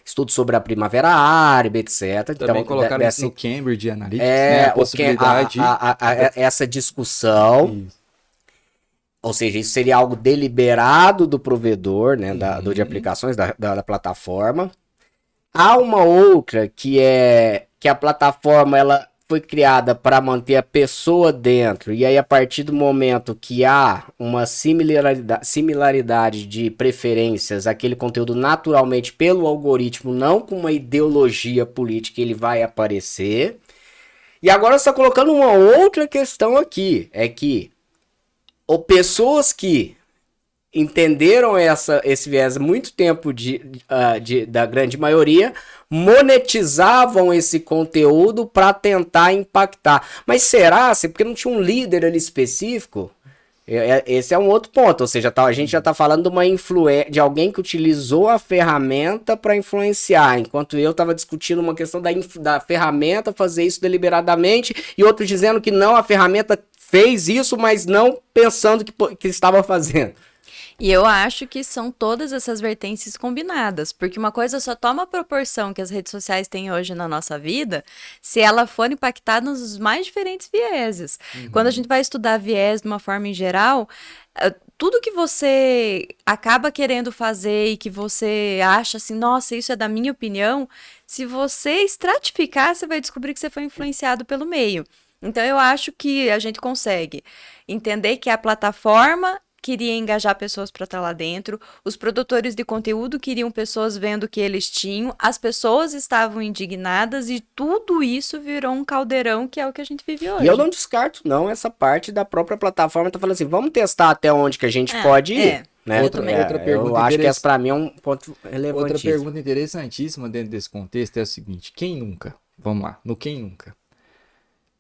estudos sobre a Primavera Árabe, etc. Também então, colocaram isso no Cambridge Analytics, né? A possibilidade essa discussão. Isso. Ou seja, isso seria algo deliberado do provedor, né, de aplicações da plataforma. Há uma outra que é que a plataforma ela foi criada para manter a pessoa dentro, e aí a partir do momento que há uma similaridade de preferências, aquele conteúdo naturalmente pelo algoritmo, não com uma ideologia política, ele vai aparecer. E agora você está colocando uma outra questão aqui, é que pessoas que entenderam esse viés há muito tempo da grande maioria, monetizavam esse conteúdo para tentar impactar. Mas será? Porque não tinha um líder ali específico? Esse é um outro ponto, ou seja, a gente já está falando de alguém que utilizou a ferramenta para influenciar, enquanto eu estava discutindo uma questão da ferramenta fazer isso deliberadamente, e outro dizendo que não, a ferramenta fez isso, mas não pensando que estava fazendo. E eu acho que são todas essas vertentes combinadas, porque uma coisa só toma a proporção que as redes sociais têm hoje na nossa vida se ela for impactada nos mais diferentes vieses. Quando a gente vai estudar viés de uma forma em geral, tudo que você acaba querendo fazer e que você acha assim, nossa, isso é da minha opinião, se você estratificar, você vai descobrir que você foi influenciado pelo meio. Então, eu acho que a gente consegue entender que a plataforma queria engajar pessoas para estar lá dentro, os produtores de conteúdo queriam pessoas vendo o que eles tinham, as pessoas estavam indignadas e tudo isso virou um caldeirão que é o que a gente vive hoje. E eu não descarto, não, essa parte da própria plataforma tá falando assim, vamos testar até onde que a gente pode ir. Né? Outra pergunta eu acho que essa para mim é um ponto relevante. Outra pergunta interessantíssima dentro desse contexto é o seguinte, quem nunca? Vamos lá, no quem nunca?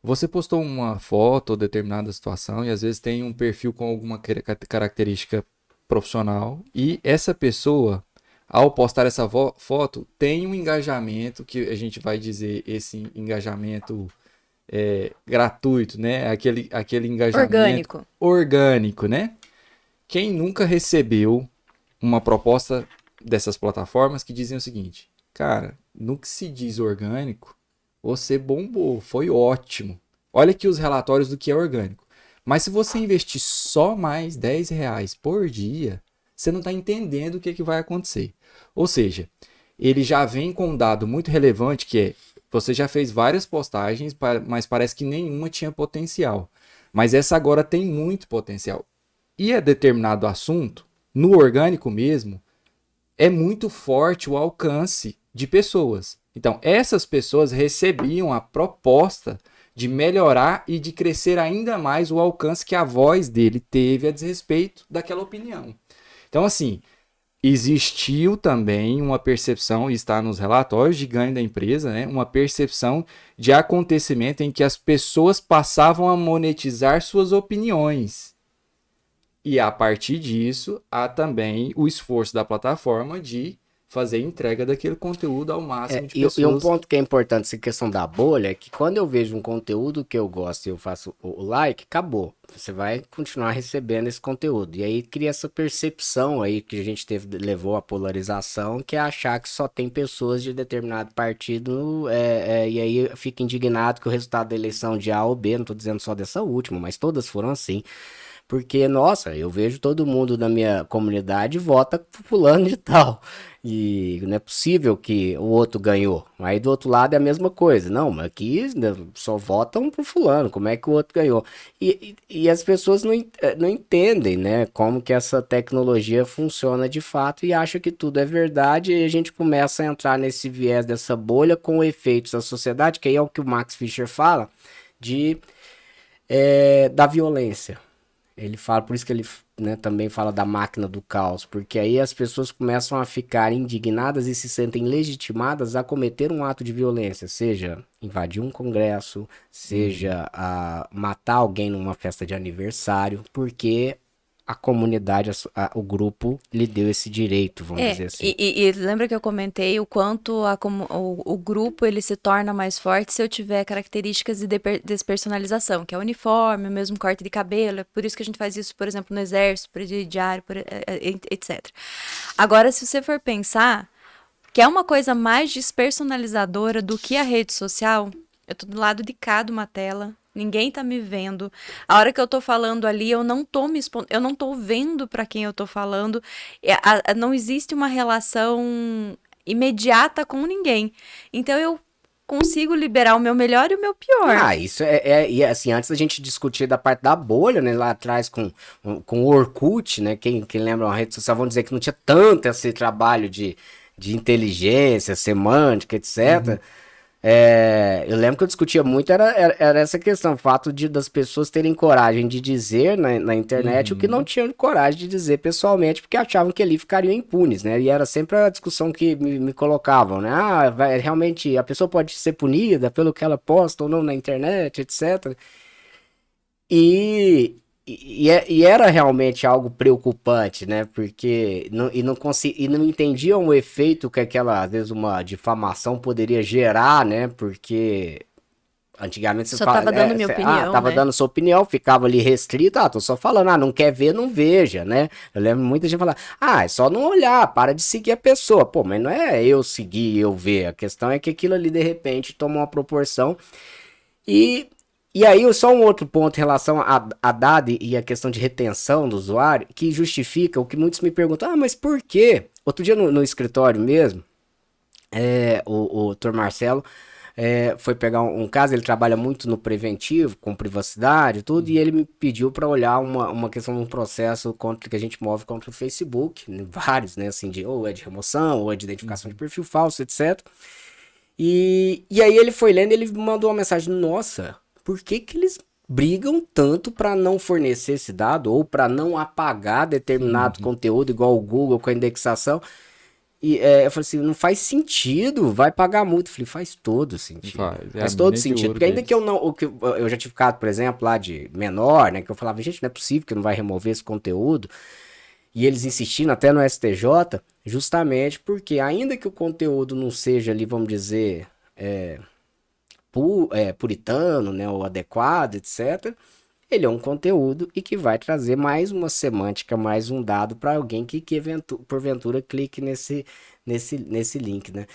Você postou uma foto ou determinada situação e às vezes tem um perfil com alguma característica profissional e essa pessoa, ao postar essa foto, tem um engajamento que a gente vai dizer esse engajamento gratuito, né? Aquele engajamento orgânico, né? Quem nunca recebeu uma proposta dessas plataformas que dizem o seguinte, cara, no que se diz orgânico, você bombou, foi ótimo. Olha aqui os relatórios do que é orgânico. Mas se você investir só mais R$10 por dia, você não está entendendo o que vai acontecer. Ou seja, ele já vem com um dado muito relevante que é, você já fez várias postagens, mas parece que nenhuma tinha potencial. Mas essa agora tem muito potencial. E é determinado assunto, no orgânico mesmo, é muito forte o alcance de pessoas. Então, essas pessoas recebiam a proposta de melhorar e de crescer ainda mais o alcance que a voz dele teve a desrespeito daquela opinião. Então, assim, existiu também uma percepção, e está nos relatórios de ganho da empresa, né, uma percepção de acontecimento em que as pessoas passavam a monetizar suas opiniões. E a partir disso, há também o esforço da plataforma de fazer entrega daquele conteúdo ao máximo de pessoas. E um ponto que é importante essa questão da bolha é que quando eu vejo um conteúdo que eu gosto e eu faço o like, acabou. Você vai continuar recebendo esse conteúdo. E aí cria essa percepção aí que a gente levou à polarização, que é achar que só tem pessoas de determinado partido, e aí fica indignado que o resultado da eleição de A ou B, não tô dizendo só dessa última, mas todas foram assim. Porque, nossa, eu vejo todo mundo da minha comunidade vota pro fulano de tal. E não é possível que o outro ganhou. Aí do outro lado é a mesma coisa. Não, mas aqui só votam pro fulano. Como é que o outro ganhou? E as pessoas não entendem, né? Como que essa tecnologia funciona de fato e acham que tudo é verdade. E a gente começa a entrar nesse viés dessa bolha com efeitos da sociedade, que aí é o que o Max Fischer fala, da violência. Ele fala, por isso que ele, né, também fala da máquina do caos, porque aí as pessoas começam a ficar indignadas e se sentem legitimadas a cometer um ato de violência, seja invadir um congresso, seja a matar alguém numa festa de aniversário, porque a comunidade, o grupo lhe deu esse direito, vamos dizer assim. E lembra que eu comentei o quanto o grupo ele se torna mais forte se eu tiver características de despersonalização, que é o uniforme, o mesmo corte de cabelo, é por isso que a gente faz isso, por exemplo, no exército, presidiário, etc. Agora, se você for pensar que é uma coisa mais despersonalizadora do que a rede social, eu tô do lado de cá de uma tela, ninguém tá me vendo. A hora que eu tô falando ali, eu não tô me expondo, eu não tô vendo para quem eu tô falando. Não existe uma relação imediata com ninguém. Então eu consigo liberar o meu melhor e o meu pior. Isso e assim, antes da gente discutir da parte da bolha, né, lá atrás com o Orkut, né, quem lembra uma rede social, vão dizer que não tinha tanto esse trabalho de inteligência, semântica, etc. Eu lembro que eu discutia muito, era essa questão, o fato das pessoas terem coragem de dizer na internet o que não tinham coragem de dizer pessoalmente, porque achavam que ali ficariam impunes, né? E era sempre a discussão que me colocavam, né? Realmente a pessoa pode ser punida pelo que ela posta ou não na internet, etc. E era realmente algo preocupante, né? Porque não entendiam o efeito que às vezes, uma difamação poderia gerar, né? Porque antigamente você Só tava dando minha opinião, tava né? dando sua opinião, ficava ali restrito, tô só falando, não quer ver, não veja, né? Eu lembro muita gente falar, é só não olhar, para de seguir a pessoa. Pô, mas não é eu seguir, eu ver, a questão é que aquilo ali de repente toma uma proporção e aí, só um outro ponto em relação a dado e a questão de retenção do usuário, que justifica o que muitos me perguntam, mas por quê? Outro dia no escritório mesmo, o Dr. Marcelo foi pegar um caso, ele trabalha muito no preventivo, com privacidade e tudo, e ele me pediu para olhar uma questão de um processo que a gente move contra o Facebook, vários, né, assim, ou é de remoção, ou é de identificação de perfil falso, etc. E aí ele foi lendo e ele me mandou uma mensagem, nossa, por que eles brigam tanto para não fornecer esse dado ou para não apagar determinado conteúdo, igual o Google com a indexação? E eu falei assim, não faz sentido, vai pagar multa. Eu falei, faz todo sentido. Faz todo sentido. Porque ainda que eu já tive caso, por exemplo, lá de menor, né, que eu falava, gente, não é possível que não vai remover esse conteúdo. E eles insistindo até no STJ, justamente porque ainda que o conteúdo não seja ali, vamos dizer, puritano, né, ou adequado, etc., ele é um conteúdo e que vai trazer mais uma semântica, mais um dado para alguém que porventura clique nesse link, né?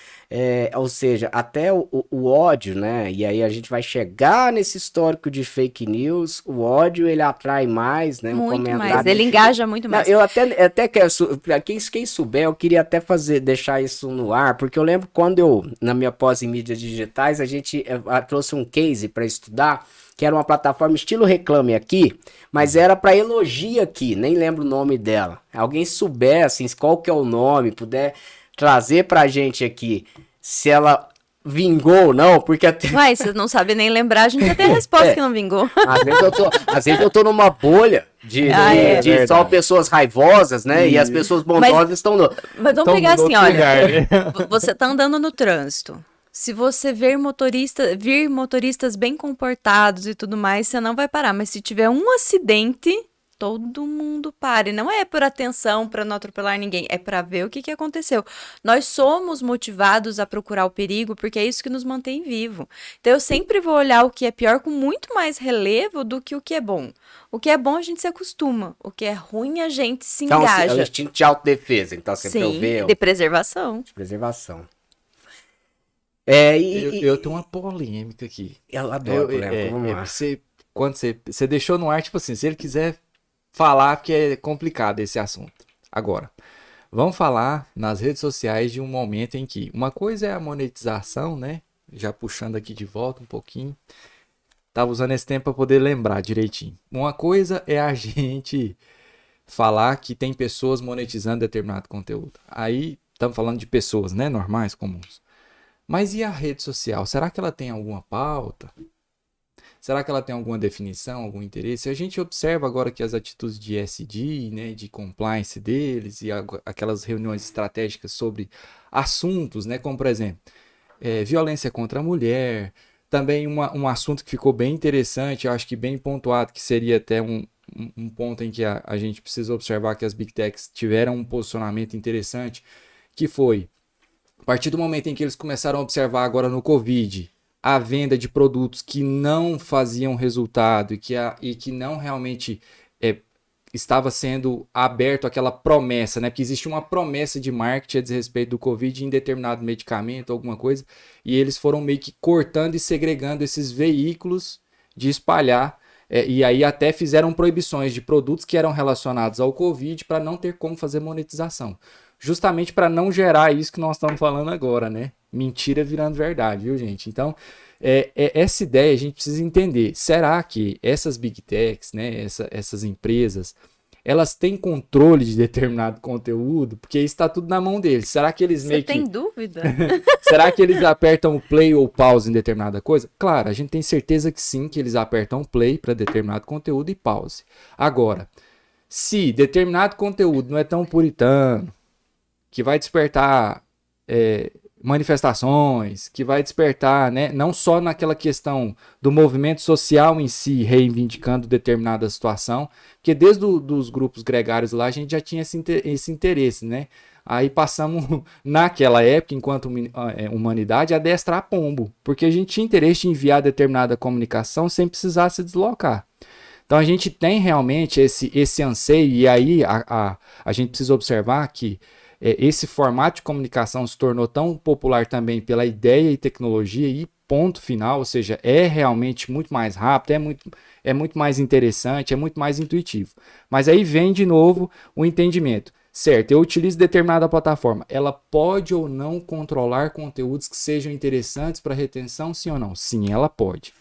Ou seja, até o ódio, né? E aí a gente vai chegar nesse histórico de fake news, o ódio ele atrai mais, né? Um Muito mais, comentário. ele engaja muito Não, mais. eu até quero, pra quem souber, eu queria até deixar isso no ar, porque eu lembro quando na minha pós em mídias digitais, a gente trouxe um case para estudar, que era uma plataforma estilo Reclame Aqui, mas era para elogio aqui, nem lembro o nome dela. Alguém souber, assim, qual que é o nome, puder trazer pra gente aqui, se ela vingou ou não, porque até... Uai, você não sabe nem lembrar, a gente já tem a resposta que não vingou. Às vezes eu tô numa bolha de só pessoas raivosas, né? E as pessoas bondosas estão no... Mas vamos pegar assim, olha, você tá andando no trânsito. Se você vir motoristas bem comportados e tudo mais, você não vai parar. Mas se tiver um acidente, todo mundo para. E não é por atenção, para não atropelar ninguém, é para ver o que aconteceu. Nós somos motivados a procurar o perigo, porque é isso que nos mantém vivo. Então eu sempre vou olhar o que é pior com muito mais relevo do que o que é bom. O que é bom a gente se acostuma, o que é ruim a gente se engaja. Então, é o instinto de autodefesa, então sempre eu Sim, ver... de preservação. De preservação. Eu tenho uma polêmica aqui. Eu adoro polêmica, vamos lá. Quando você deixou no ar, tipo assim, se ele quiser falar, porque é complicado esse assunto. Agora, vamos falar nas redes sociais de um momento em que uma coisa é a monetização, né? Já puxando aqui de volta um pouquinho. Tava usando esse tempo para poder lembrar direitinho. Uma coisa é a gente falar que tem pessoas monetizando determinado conteúdo. Aí, estamos falando de pessoas, né? Normais, comuns. Mas e a rede social? Será que ela tem alguma pauta? Será que ela tem alguma definição, algum interesse? A gente observa agora que as atitudes de ESG, né, de compliance deles e aquelas reuniões estratégicas sobre assuntos, né, como por exemplo, violência contra a mulher, também um assunto que ficou bem interessante, eu acho que bem pontuado, que seria até um ponto em que a gente precisa observar que as Big Techs tiveram um posicionamento interessante, que foi, a partir do momento em que eles começaram a observar agora no Covid, a venda de produtos que não faziam resultado e que não realmente estava sendo aberto aquela promessa, né? Porque existe uma promessa de marketing a desrespeito do Covid em determinado medicamento, alguma coisa, e eles foram meio que cortando e segregando esses veículos de espalhar, e aí até fizeram proibições de produtos que eram relacionados ao Covid para não ter como fazer monetização. Justamente para não gerar isso que nós estamos falando agora, né? Mentira virando verdade, viu, gente? Então, essa ideia a gente precisa entender. Será que essas Big Techs, né, essas empresas, elas têm controle de determinado conteúdo? Porque isso está tudo na mão deles. Será que eles Você tem dúvida? Será que eles apertam o play ou pause em determinada coisa? Claro, a gente tem certeza que sim, que eles apertam play para determinado conteúdo e pause. Agora, se determinado conteúdo não é tão puritano, que vai despertar manifestações, que vai despertar, né, não só naquela questão do movimento social em si, reivindicando determinada situação, porque desde os grupos gregários lá a gente já tinha esse interesse, né? Aí passamos, naquela época, enquanto humanidade, a adestrar pombo, porque a gente tinha interesse em enviar determinada comunicação sem precisar se deslocar. Então a gente tem realmente esse anseio, e aí a gente precisa observar que esse formato de comunicação se tornou tão popular também pela ideia e tecnologia e ponto final, ou seja, é realmente muito mais rápido, é muito mais interessante, é muito mais intuitivo. Mas aí vem de novo o entendimento. Certo, eu utilizo determinada plataforma, ela pode ou não controlar conteúdos que sejam interessantes para retenção, sim ou não? Sim, ela pode.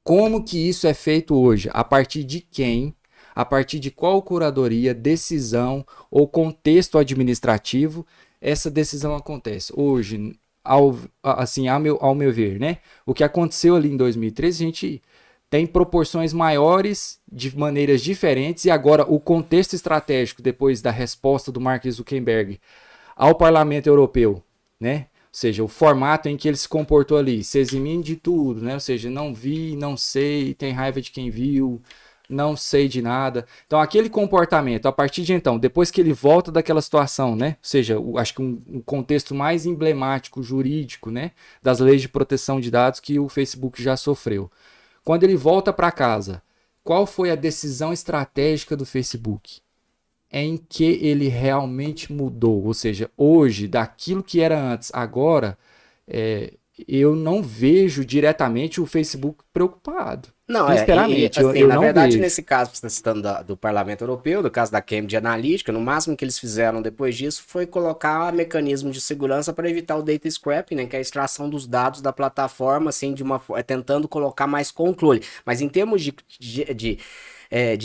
Como que isso é feito hoje? A partir de quem? A partir de qual curadoria, decisão ou contexto administrativo essa decisão acontece? Hoje, ao meu ver, né? O que aconteceu ali em 2013, a gente tem proporções maiores de maneiras diferentes, e agora o contexto estratégico depois da resposta do Mark Zuckerberg ao Parlamento Europeu, né? Ou seja, o formato em que ele se comportou ali, se eximindo de tudo, né? Ou seja, não vi, não sei, tem raiva de quem viu, não sei de nada. Então, aquele comportamento, a partir de então, depois que ele volta daquela situação, né? Ou seja, acho que um contexto mais emblemático, jurídico, né? Das leis de proteção de dados que o Facebook já sofreu. Quando ele volta para casa, qual foi a decisão estratégica do Facebook? é em que ele realmente mudou. Ou seja, hoje, daquilo que era antes, agora, eu não vejo diretamente o Facebook preocupado. Não, Sinceramente, assim, eu na não verdade, vejo. nesse caso que você está citando do Parlamento Europeu, do caso da Cambridge Analytica, no máximo que eles fizeram depois disso foi colocar mecanismo de segurança para evitar o data scrapping, né, que é a extração dos dados da plataforma, assim, tentando colocar mais controle. Mas em termos de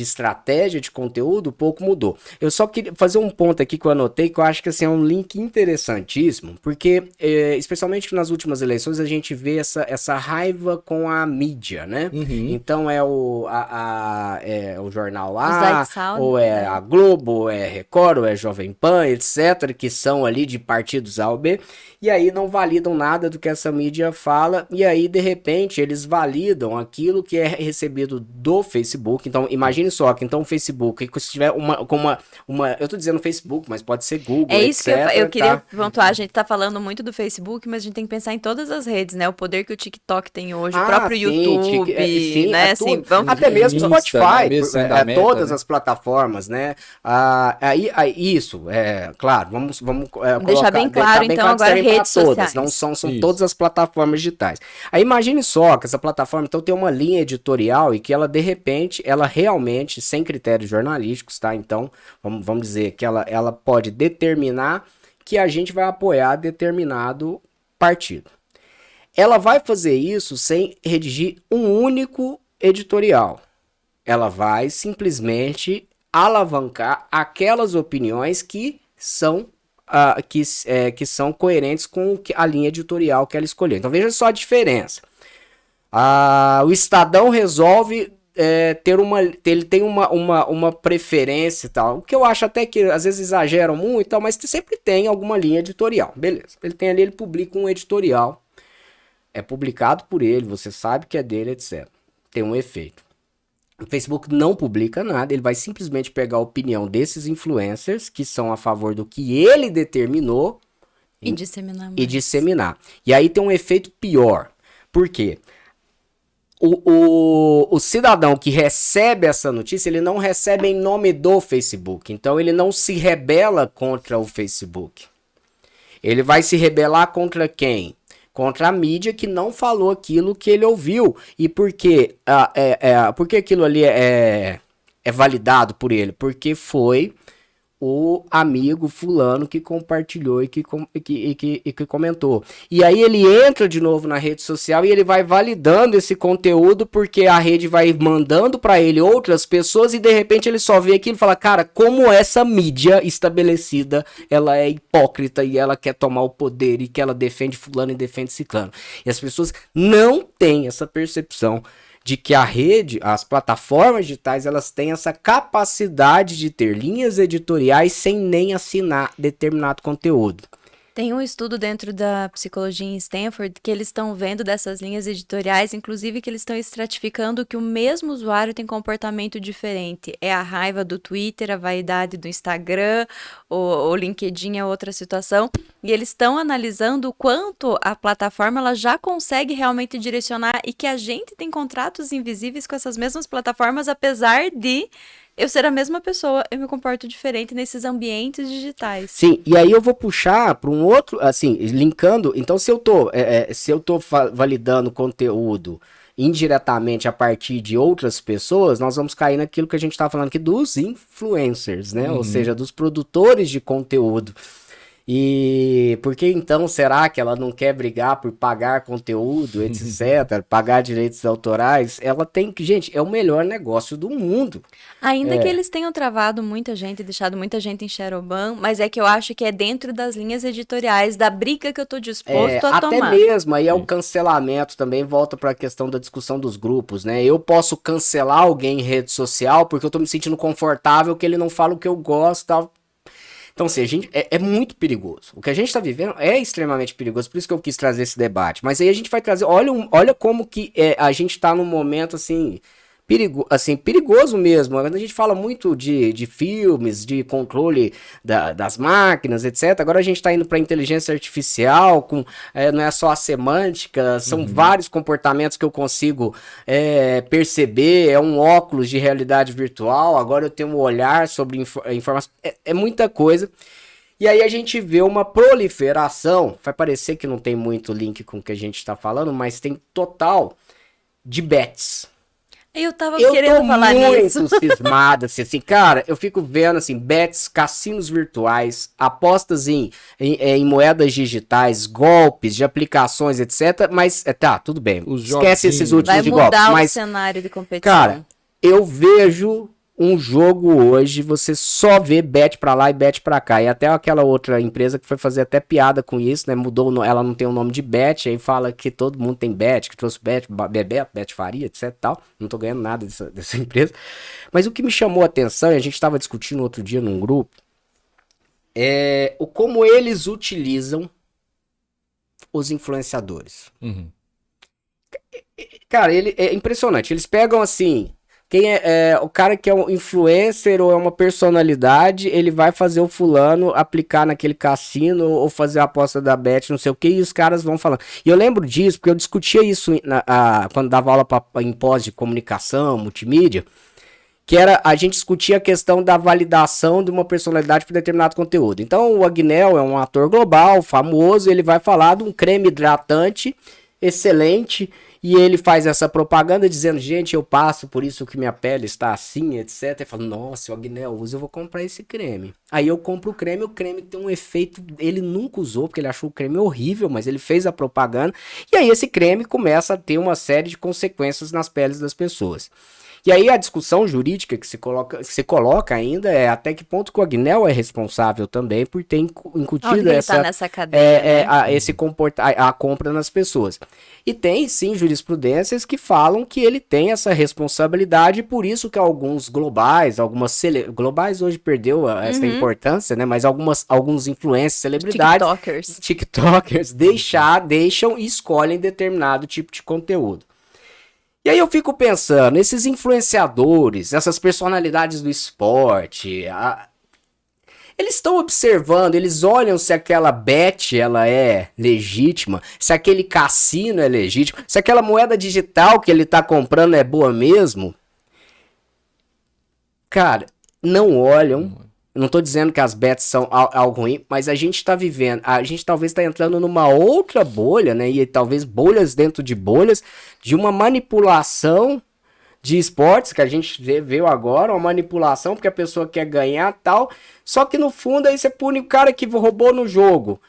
estratégia de conteúdo, pouco mudou. Eu só queria fazer um ponto aqui que eu anotei, que eu acho que assim, é um link interessantíssimo, porque, especialmente nas últimas eleições, a gente vê essa raiva com a mídia, né? Uhum. Então é o jornal Os A, light sound, ou é né? a Globo, ou é Record, ou é Jovem Pan, etc., que são ali de partidos A ou B, e aí não validam nada do que essa mídia fala, e aí, de repente, eles validam aquilo que é recebido do Facebook. Então, imagine só que então o Facebook, se tiver eu tô dizendo Facebook, mas pode ser Google, É isso que etc, eu queria tá? pontuar. A gente tá falando muito do Facebook, mas a gente tem que pensar em todas as redes, né? O poder que o TikTok tem hoje, o próprio Sim, YouTube, sim, né? Assim, tudo. vamos... Até mesmo Insta, Spotify, né? Mesmo sendo da Meta, todas né? as plataformas, né? Isso, claro, vamos deixar bem claro, então, que agora servem para redes todas, não sociais. são Isso. todas as plataformas digitais. Aí imagine só que essa plataforma então tem uma linha editorial e que ela de repente, ela realmente, sem critérios jornalísticos, tá? Então, vamos dizer que ela pode determinar que a gente vai apoiar determinado partido. Ela vai fazer isso sem redigir um único editorial. Ela vai simplesmente alavancar aquelas opiniões que são que são coerentes com a linha editorial que ela escolheu. Então veja só a diferença. O Estadão resolve ele tem uma preferência e tal, o que eu acho até que às vezes exageram muito, tal, mas sempre tem alguma linha editorial, beleza. Ele tem ali, ele publica um editorial, é publicado por ele, você sabe que é dele, etc. Tem um efeito. O Facebook não publica nada, ele vai simplesmente pegar a opinião desses influencers que são a favor do que ele determinou E disseminar mais. e disseminar. E aí tem um efeito pior. Por quê? O cidadão que recebe essa notícia, ele não recebe em nome do Facebook. Então ele não se rebela contra o Facebook. Ele vai se rebelar contra quem? Contra a mídia que não falou aquilo que ele ouviu. E por quê? Por que aquilo ali é validado por ele? Porque foi o amigo fulano que compartilhou e que comentou. E aí ele entra de novo na rede social e ele vai validando esse conteúdo porque a rede vai mandando para ele outras pessoas e de repente ele só vê aquilo e fala, cara, como essa mídia estabelecida, ela é hipócrita e ela quer tomar o poder e que ela defende fulano e defende ciclano. E as pessoas não têm essa percepção de que a rede, as plataformas digitais, elas têm essa capacidade de ter linhas editoriais sem nem assinar determinado conteúdo. Tem um estudo dentro da psicologia em Stanford que eles estão vendo dessas linhas editoriais, inclusive que eles estão estratificando que o mesmo usuário tem comportamento diferente. É a raiva do Twitter, a vaidade do Instagram, o LinkedIn é outra situação. E eles estão analisando o quanto a plataforma ela já consegue realmente direcionar e que a gente tem contratos invisíveis com essas mesmas plataformas, apesar de eu ser a mesma pessoa, eu me comporto diferente nesses ambientes digitais. Sim, e aí eu vou puxar para um outro, assim, linkando. Então, se eu tô validando conteúdo indiretamente a partir de outras pessoas, nós vamos cair naquilo que a gente tá falando aqui dos influencers, né? Ou seja, dos produtores de conteúdo. E por que então será que ela não quer brigar por pagar conteúdo, etc., pagar direitos autorais? Ela tem que, gente, é o melhor negócio do mundo. Ainda que eles tenham travado muita gente, deixado muita gente em Shadowban, mas é que eu acho que é dentro das linhas editoriais, da briga que eu tô disposto a até tomar. mesmo, aí é o cancelamento também, volta para a questão da discussão dos grupos, né? Eu posso cancelar alguém em rede social porque eu tô me sentindo confortável que ele não fala o que eu gosto, tal. Então, assim, é muito perigoso. O que a gente está vivendo é extremamente perigoso, por isso que eu quis trazer esse debate. Mas aí a gente vai trazer, olha como que a gente está num momento, assim, perigoso mesmo. A gente fala muito de filmes, de controle das máquinas, etc. Agora a gente está indo para inteligência artificial, não é só a semântica, são vários comportamentos que eu consigo perceber. É um óculos de realidade virtual. Agora eu tenho um olhar sobre informação. É muita coisa. E aí a gente vê uma proliferação. Vai parecer que não tem muito link com o que a gente está falando, mas tem total de bets. Eu querendo falar nisso. Eu tô muito cismado, assim, cara, eu fico vendo, assim, bets, cassinos virtuais, apostas em moedas digitais, golpes de aplicações, etc, mas, tá, tudo bem, esquece esses últimos de golpes. Vai mudar o mas, cenário de competição. Cara, eu vejo um jogo hoje, você só vê bet pra lá e bet pra cá. E até aquela outra empresa que foi fazer até piada com isso, né? Mudou, ela não tem o nome de bet, aí fala que todo mundo tem bet, que trouxe bet, bet faria, etc e tal. Não tô ganhando nada dessa empresa. Mas o que me chamou a atenção, e a gente tava discutindo outro dia num grupo, é como eles utilizam os influenciadores. Cara, é impressionante. Eles pegam assim... Quem o cara que é um influencer ou é uma personalidade, ele vai fazer o fulano aplicar naquele cassino ou fazer a aposta da bet, não sei o que, e os caras vão falando. E eu lembro disso, porque eu discutia isso quando dava aula em pós de comunicação, multimídia, que era, a gente discutia a questão da validação de uma personalidade por determinado conteúdo. Então o Agnello é um ator global, famoso, ele vai falar de um creme hidratante excelente, e ele faz essa propaganda dizendo, gente, eu passo por isso que minha pele está assim, etc. E fala, nossa, o Agnello usa, eu vou comprar esse creme. Aí eu compro o creme tem um efeito, ele nunca usou, porque ele achou o creme horrível, mas ele fez a propaganda. E aí esse creme começa a ter uma série de consequências nas peles das pessoas. E aí a discussão jurídica que se coloca ainda é até que ponto que o Agnello é responsável também por ter incutido nessa cadeia, a compra nas pessoas. E tem sim jurisprudências que falam que ele tem essa responsabilidade, por isso que alguns globais hoje perdeu essa importância, né? Mas alguns influencers, celebridades, TikTokers deixam e escolhem determinado tipo de conteúdo. E aí eu fico pensando, esses influenciadores, essas personalidades do esporte, eles estão observando, eles olham se aquela bet ela é legítima, se aquele cassino é legítimo, se aquela moeda digital que ele está comprando é boa mesmo. Cara, não olham. Não tô dizendo que as bets são algo ruim, mas a gente tá vivendo, a gente talvez tá entrando numa outra bolha, né? E talvez bolhas dentro de bolhas, de uma manipulação de esportes, que a gente viu agora, uma manipulação, porque a pessoa quer ganhar e tal, só que no fundo aí você pune o cara que roubou no jogo.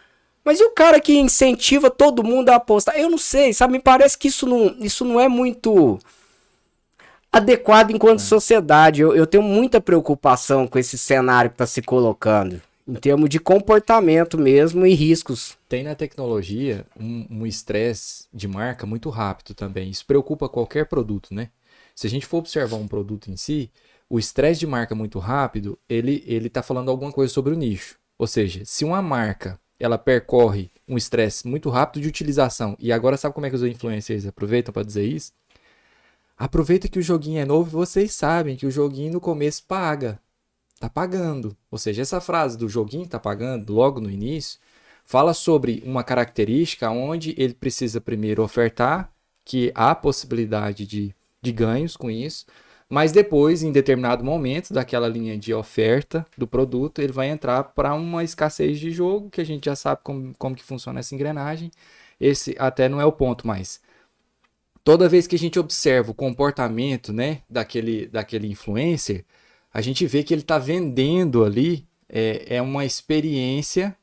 Mas e o cara que incentiva todo mundo a apostar? Eu não sei, sabe? Me parece que isso não é muito adequado enquanto sociedade. Eu tenho muita preocupação com esse cenário que está se colocando, em termos de comportamento mesmo e riscos. Tem na tecnologia um estresse de marca muito rápido também. Isso preocupa qualquer produto, né? Se a gente for observar um produto em si, o estresse de marca muito rápido, ele tá falando alguma coisa sobre o nicho. Ou seja, se uma marca ela percorre um estresse muito rápido de utilização, e agora sabe como é que os influencers aproveitam para dizer isso? Aproveita que o joguinho é novo e vocês sabem que o joguinho no começo paga. Tá pagando. Ou seja, essa frase do joguinho tá pagando logo no início fala sobre uma característica onde ele precisa primeiro ofertar, que há possibilidade de ganhos com isso, mas depois, em determinado momento daquela linha de oferta do produto, ele vai entrar para uma escassez de jogo, que a gente já sabe como que funciona essa engrenagem. Esse até não é o ponto, mas toda vez que a gente observa o comportamento, né, daquele influencer, a gente vê que ele está vendendo ali uma experiência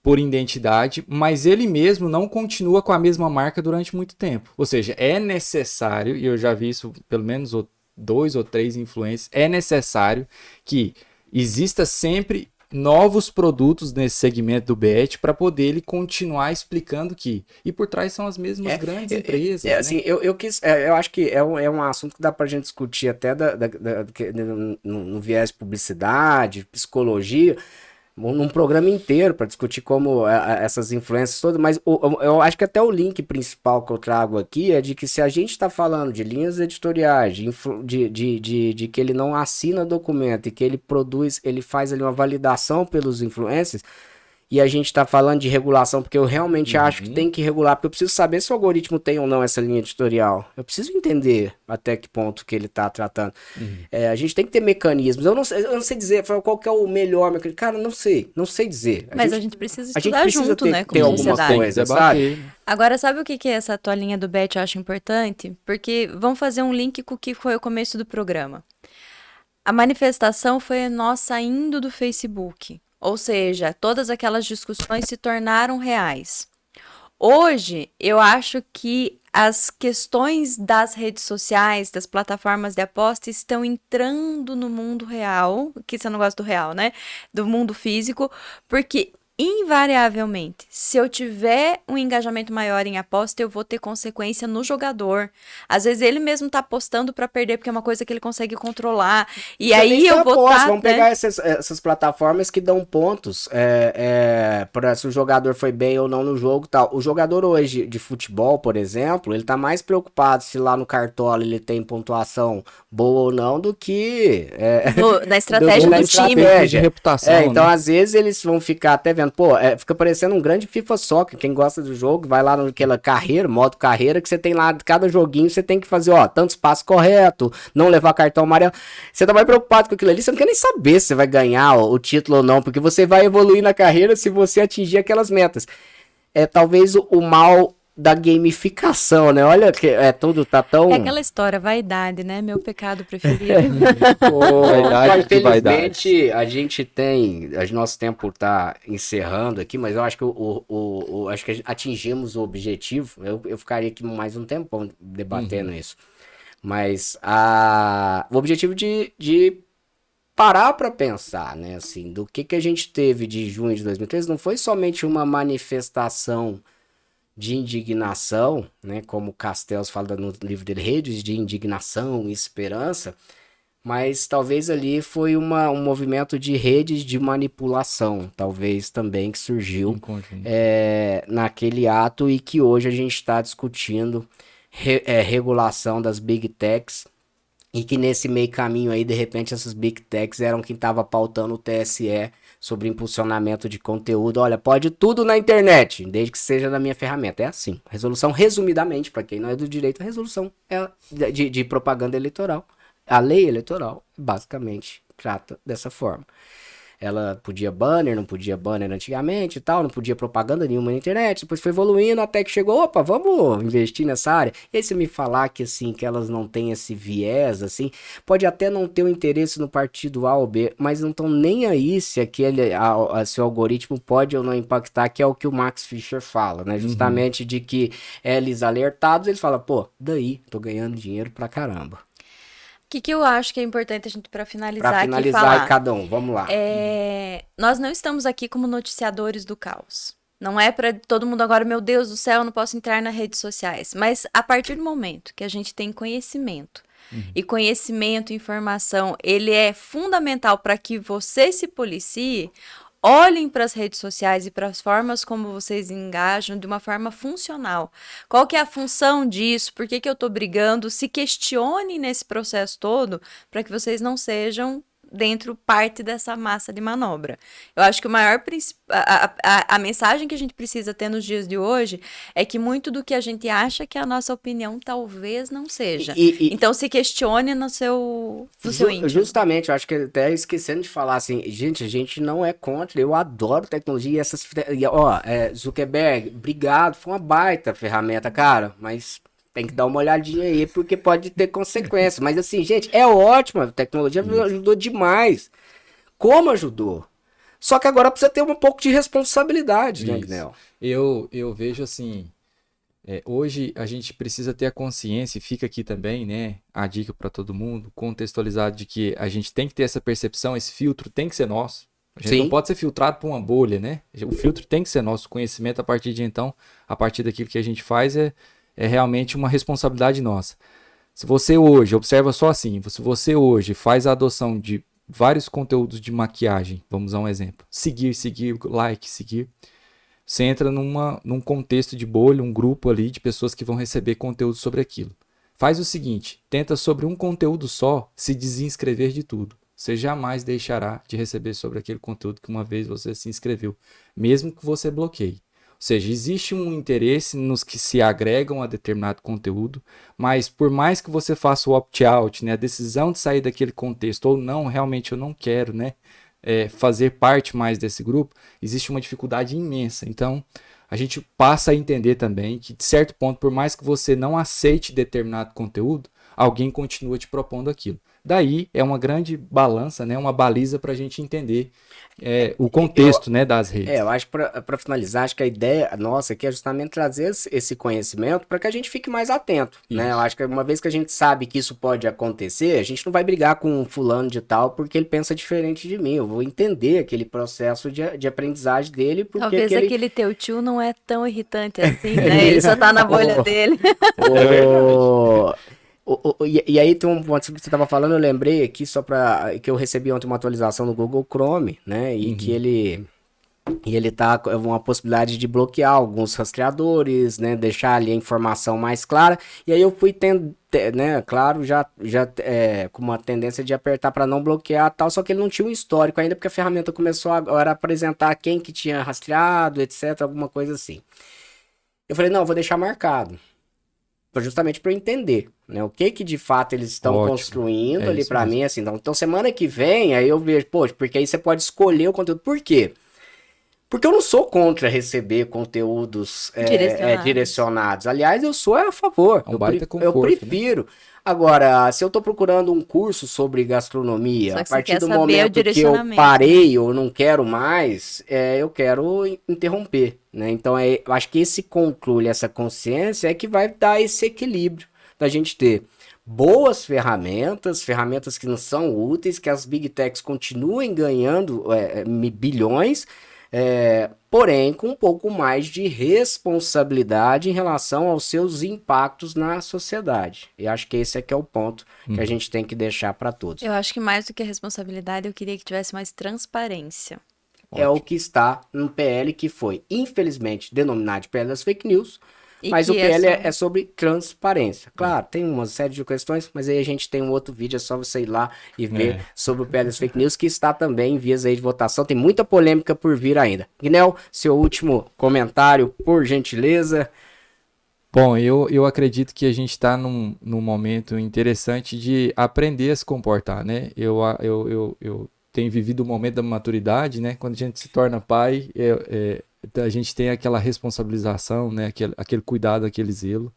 por identidade, mas ele mesmo não continua com a mesma marca durante muito tempo. Ou seja, é necessário, e eu já vi isso pelo menos 2 ou 3 influencers, é necessário que exista sempre novos produtos nesse segmento do bet para poder ele continuar explicando que... E por trás são as mesmas grandes empresas. Né? Assim, eu acho que é um assunto que dá para a gente discutir até no viés de publicidade, psicologia, num programa inteiro para discutir como essas influências todas, mas eu acho que até o link principal que eu trago aqui é de que se a gente está falando de linhas editoriais, de que ele não assina documento e que ele produz, ele faz ali uma validação pelos influencers, e a gente está falando de regulação, porque eu realmente acho que tem que regular, porque eu preciso saber se o algoritmo tem ou não essa linha editorial. Eu preciso entender até que ponto que ele está tratando. A gente tem que ter mecanismos. Eu não sei dizer qual que é o melhor mecanismo. Cara, não sei dizer. Mas a gente precisa estudar junto, né, ter como alguma sociedade. coisa, sabe? Agora, sabe o que é essa tua linha do Bet eu acho importante? Porque vamos fazer um link com o que foi o começo do programa. A manifestação foi nós saindo do Facebook. Ou seja, todas aquelas discussões se tornaram reais. Hoje, eu acho que as questões das redes sociais, das plataformas de aposta estão entrando no mundo real, que você não gosta do real, né? Do mundo físico, porque invariavelmente, se eu tiver um engajamento maior em aposta, eu vou ter consequência no jogador. Às vezes ele mesmo tá apostando para perder, porque é uma coisa que ele consegue controlar. E aí eu vou Vamos pegar essas plataformas que dão pontos para se o jogador foi bem ou não no jogo e tal. O jogador hoje de futebol, por exemplo, ele tá mais preocupado se lá no Cartola ele tem pontuação boa ou não do que na estratégia do time. De reputação, então, né? às vezes, eles vão ficar até vendo, fica parecendo um grande FIFA Soccer. Quem gosta do jogo, vai lá naquela carreira, modo carreira, que você tem lá, cada joguinho, você tem que fazer, tantos passos corretos, não levar cartão amarelo. Você tá mais preocupado com aquilo ali, você não quer nem saber se você vai ganhar o título ou não, porque você vai evoluir na carreira se você atingir aquelas metas. É talvez o mal da gamificação, né? Olha que tudo tá tão... É aquela história, vaidade, né? Meu pecado preferido. Infelizmente, a gente tem... Nosso tempo tá encerrando aqui, mas eu acho que acho que atingimos o objetivo. Eu ficaria aqui mais um tempão debatendo isso. Mas o objetivo de parar para pensar, né? Assim, do que a gente teve de junho de 2013 não foi somente uma manifestação de indignação, né, como Castells fala no livro dele, redes de indignação e esperança, mas talvez ali foi um movimento de redes de manipulação, talvez também que surgiu naquele ato e que hoje a gente está discutindo regulação das Big Techs e que nesse meio caminho aí, de repente, essas Big Techs eram quem estava pautando o TSE sobre impulsionamento de conteúdo. Olha, pode tudo na internet, desde que seja na minha ferramenta. É assim. Resolução, resumidamente, para quem não é do direito, a resolução é de propaganda eleitoral. A lei eleitoral, basicamente, trata dessa forma. Ela podia banner, não podia banner antigamente e tal, não podia propaganda nenhuma na internet, depois foi evoluindo até que chegou, opa, vamos investir nessa área. E aí você me falar que assim, que elas não têm esse viés, assim, pode até não ter o interesse no partido A ou B, mas não estão nem aí se se o algoritmo pode ou não impactar, que é o que o Max Fischer fala, né? Justamente de que eles alertados, eles falam, daí, tô ganhando dinheiro pra caramba. O que eu acho que é importante a gente, para finalizar aqui, falar? Para finalizar cada um, vamos lá. Nós não estamos aqui como noticiadores do caos. Não é para todo mundo agora, meu Deus do céu, eu não posso entrar nas redes sociais. Mas a partir do momento que a gente tem conhecimento, e conhecimento, informação, ele é fundamental para que você se policie. Olhem para as redes sociais e para as formas como vocês engajam de uma forma funcional. Qual que é a função disso? Por que eu estou brigando? Se questionem nesse processo todo para que vocês não sejam parte dessa massa de manobra. Eu acho que o maior a mensagem que a gente precisa ter nos dias de hoje é que muito do que a gente acha que é a nossa opinião talvez não seja. Então se questione no seu íntimo. Justamente, eu acho que até esquecendo de falar assim, gente, a gente não é contra, eu adoro tecnologia e Zuckerberg, obrigado, foi uma baita ferramenta, cara, mas tem que dar uma olhadinha aí, porque pode ter consequências. Mas assim, gente, é ótimo, a tecnologia ajudou demais. Como ajudou? Só que agora precisa ter um pouco de responsabilidade, né, Gnel? Eu vejo assim, hoje a gente precisa ter a consciência, e fica aqui também, né, a dica para todo mundo, contextualizado de que a gente tem que ter essa percepção, esse filtro tem que ser nosso. A gente não pode ser filtrado por uma bolha, né? O filtro tem que ser nosso. O conhecimento, a partir de então, a partir daquilo que a gente faz, é realmente uma responsabilidade nossa. Se você hoje observa só assim, se você hoje faz a adoção de vários conteúdos de maquiagem, vamos usar um exemplo. Seguir, like, seguir. Você entra num contexto de bolha, um grupo ali de pessoas que vão receber conteúdo sobre aquilo. Faz o seguinte, tenta sobre um conteúdo só se desinscrever de tudo. Você jamais deixará de receber sobre aquele conteúdo que uma vez você se inscreveu, mesmo que você bloqueie. Ou seja, existe um interesse nos que se agregam a determinado conteúdo, mas por mais que você faça o opt-out, né, a decisão de sair daquele contexto ou não, realmente eu não quero, né, fazer parte mais desse grupo, existe uma dificuldade imensa. Então, a gente passa a entender também que, de certo ponto, por mais que você não aceite determinado conteúdo, alguém continua te propondo aquilo. Daí é uma grande balança, né, uma baliza para a gente entender o contexto, né, das redes. Eu acho que para finalizar, acho que a ideia nossa aqui é justamente trazer esse conhecimento para que a gente fique mais atento, né? Eu acho que uma vez que a gente sabe que isso pode acontecer, a gente não vai brigar com um fulano de tal porque ele pensa diferente de mim. Eu vou entender aquele processo de aprendizagem dele. Porque talvez aquele teu tio não é tão irritante assim, né? Ele só tá na bolha dele. E aí tem um ponto que você estava falando, eu lembrei aqui só para que eu recebi ontem uma atualização no Google Chrome, né? E que ele tá com uma possibilidade de bloquear alguns rastreadores, né? Deixar ali a informação mais clara. E aí eu fui tendo, né? Claro, já com uma tendência de apertar para não bloquear tal, só que ele não tinha um histórico ainda porque a ferramenta começou agora a apresentar quem que tinha rastreado, etc, alguma coisa assim. Eu falei, não, eu vou deixar marcado. Justamente para eu entender, né, o que de fato eles estão construindo ali para mim, assim, então semana que vem, aí eu vejo, poxa, porque aí você pode escolher o conteúdo, por quê? Porque eu não sou contra receber conteúdos direcionados, aliás, eu sou a favor, eu prefiro, né? Agora, se eu tô procurando um curso sobre gastronomia, a partir do momento que eu parei ou não quero mais, eu quero interromper, né? Então, eu acho que esse controle, essa consciência é que vai dar esse equilíbrio da gente ter boas ferramentas que não são úteis, que as Big Techs continuem ganhando bilhões, porém com um pouco mais de responsabilidade em relação aos seus impactos na sociedade. E acho que esse é que é o ponto que a gente tem que deixar para todos. Eu acho que mais do que responsabilidade, eu queria que tivesse mais transparência. É o que está no PL, que foi, infelizmente, denominado de PL das fake news, mas o PL é sobre transparência. Claro, tem uma série de questões, mas aí a gente tem um outro vídeo, é só você ir lá e ver sobre o PL das fake news, que está também em vias aí de votação. Tem muita polêmica por vir ainda. Guinel, seu último comentário, por gentileza. Bom, eu acredito que a gente está num momento interessante de aprender a se comportar, né? Eu tenho vivido o momento da maturidade, né? Quando a gente se torna pai, a gente tem aquela responsabilização, né? Aquele cuidado, aquele zelo.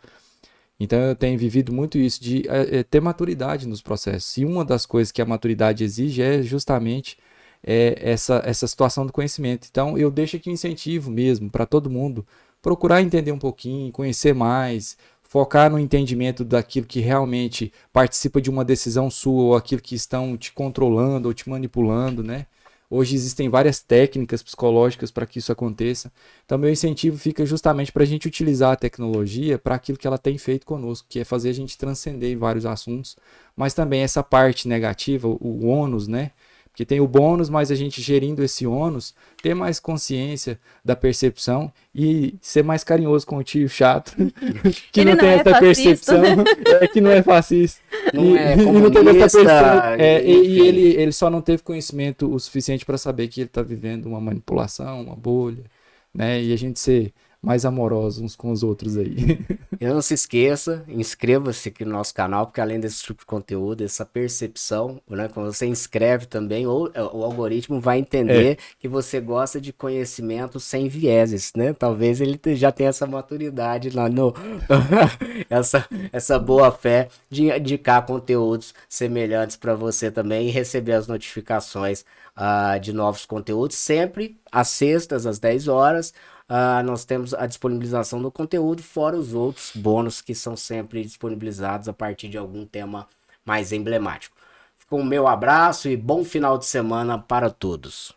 Então eu tenho vivido muito isso de ter maturidade nos processos. E uma das coisas que a maturidade exige é justamente essa situação do conhecimento. Então eu deixo aqui um incentivo mesmo para todo mundo procurar entender um pouquinho, conhecer mais, focar no entendimento daquilo que realmente participa de uma decisão sua ou aquilo que estão te controlando ou te manipulando, né? Hoje existem várias técnicas psicológicas para que isso aconteça. Então, meu incentivo fica justamente para a gente utilizar a tecnologia para aquilo que ela tem feito conosco, que é fazer a gente transcender em vários assuntos, mas também essa parte negativa, o ônus, né? Porque tem o bônus, mas a gente gerindo esse ônus, ter mais consciência da percepção e ser mais carinhoso com o tio chato, que não tem essa percepção, que não é fascista. Não é comunista. E ele só não teve conhecimento o suficiente para saber que ele está vivendo uma manipulação, uma bolha, né? E a gente ser mais amorosos uns com os outros aí. E não se esqueça, inscreva-se aqui no nosso canal, porque além desse tipo de conteúdo, essa percepção, né, quando você inscreve também, o algoritmo vai entender que você gosta de conhecimento sem vieses, né? Talvez ele já tenha essa maturidade lá essa boa fé de indicar conteúdos semelhantes para você também e receber as notificações de novos conteúdos, sempre às sextas, às 10 horas. Nós temos a disponibilização do conteúdo, fora os outros bônus que são sempre disponibilizados a partir de algum tema mais emblemático. Fica o meu abraço e bom final de semana para todos.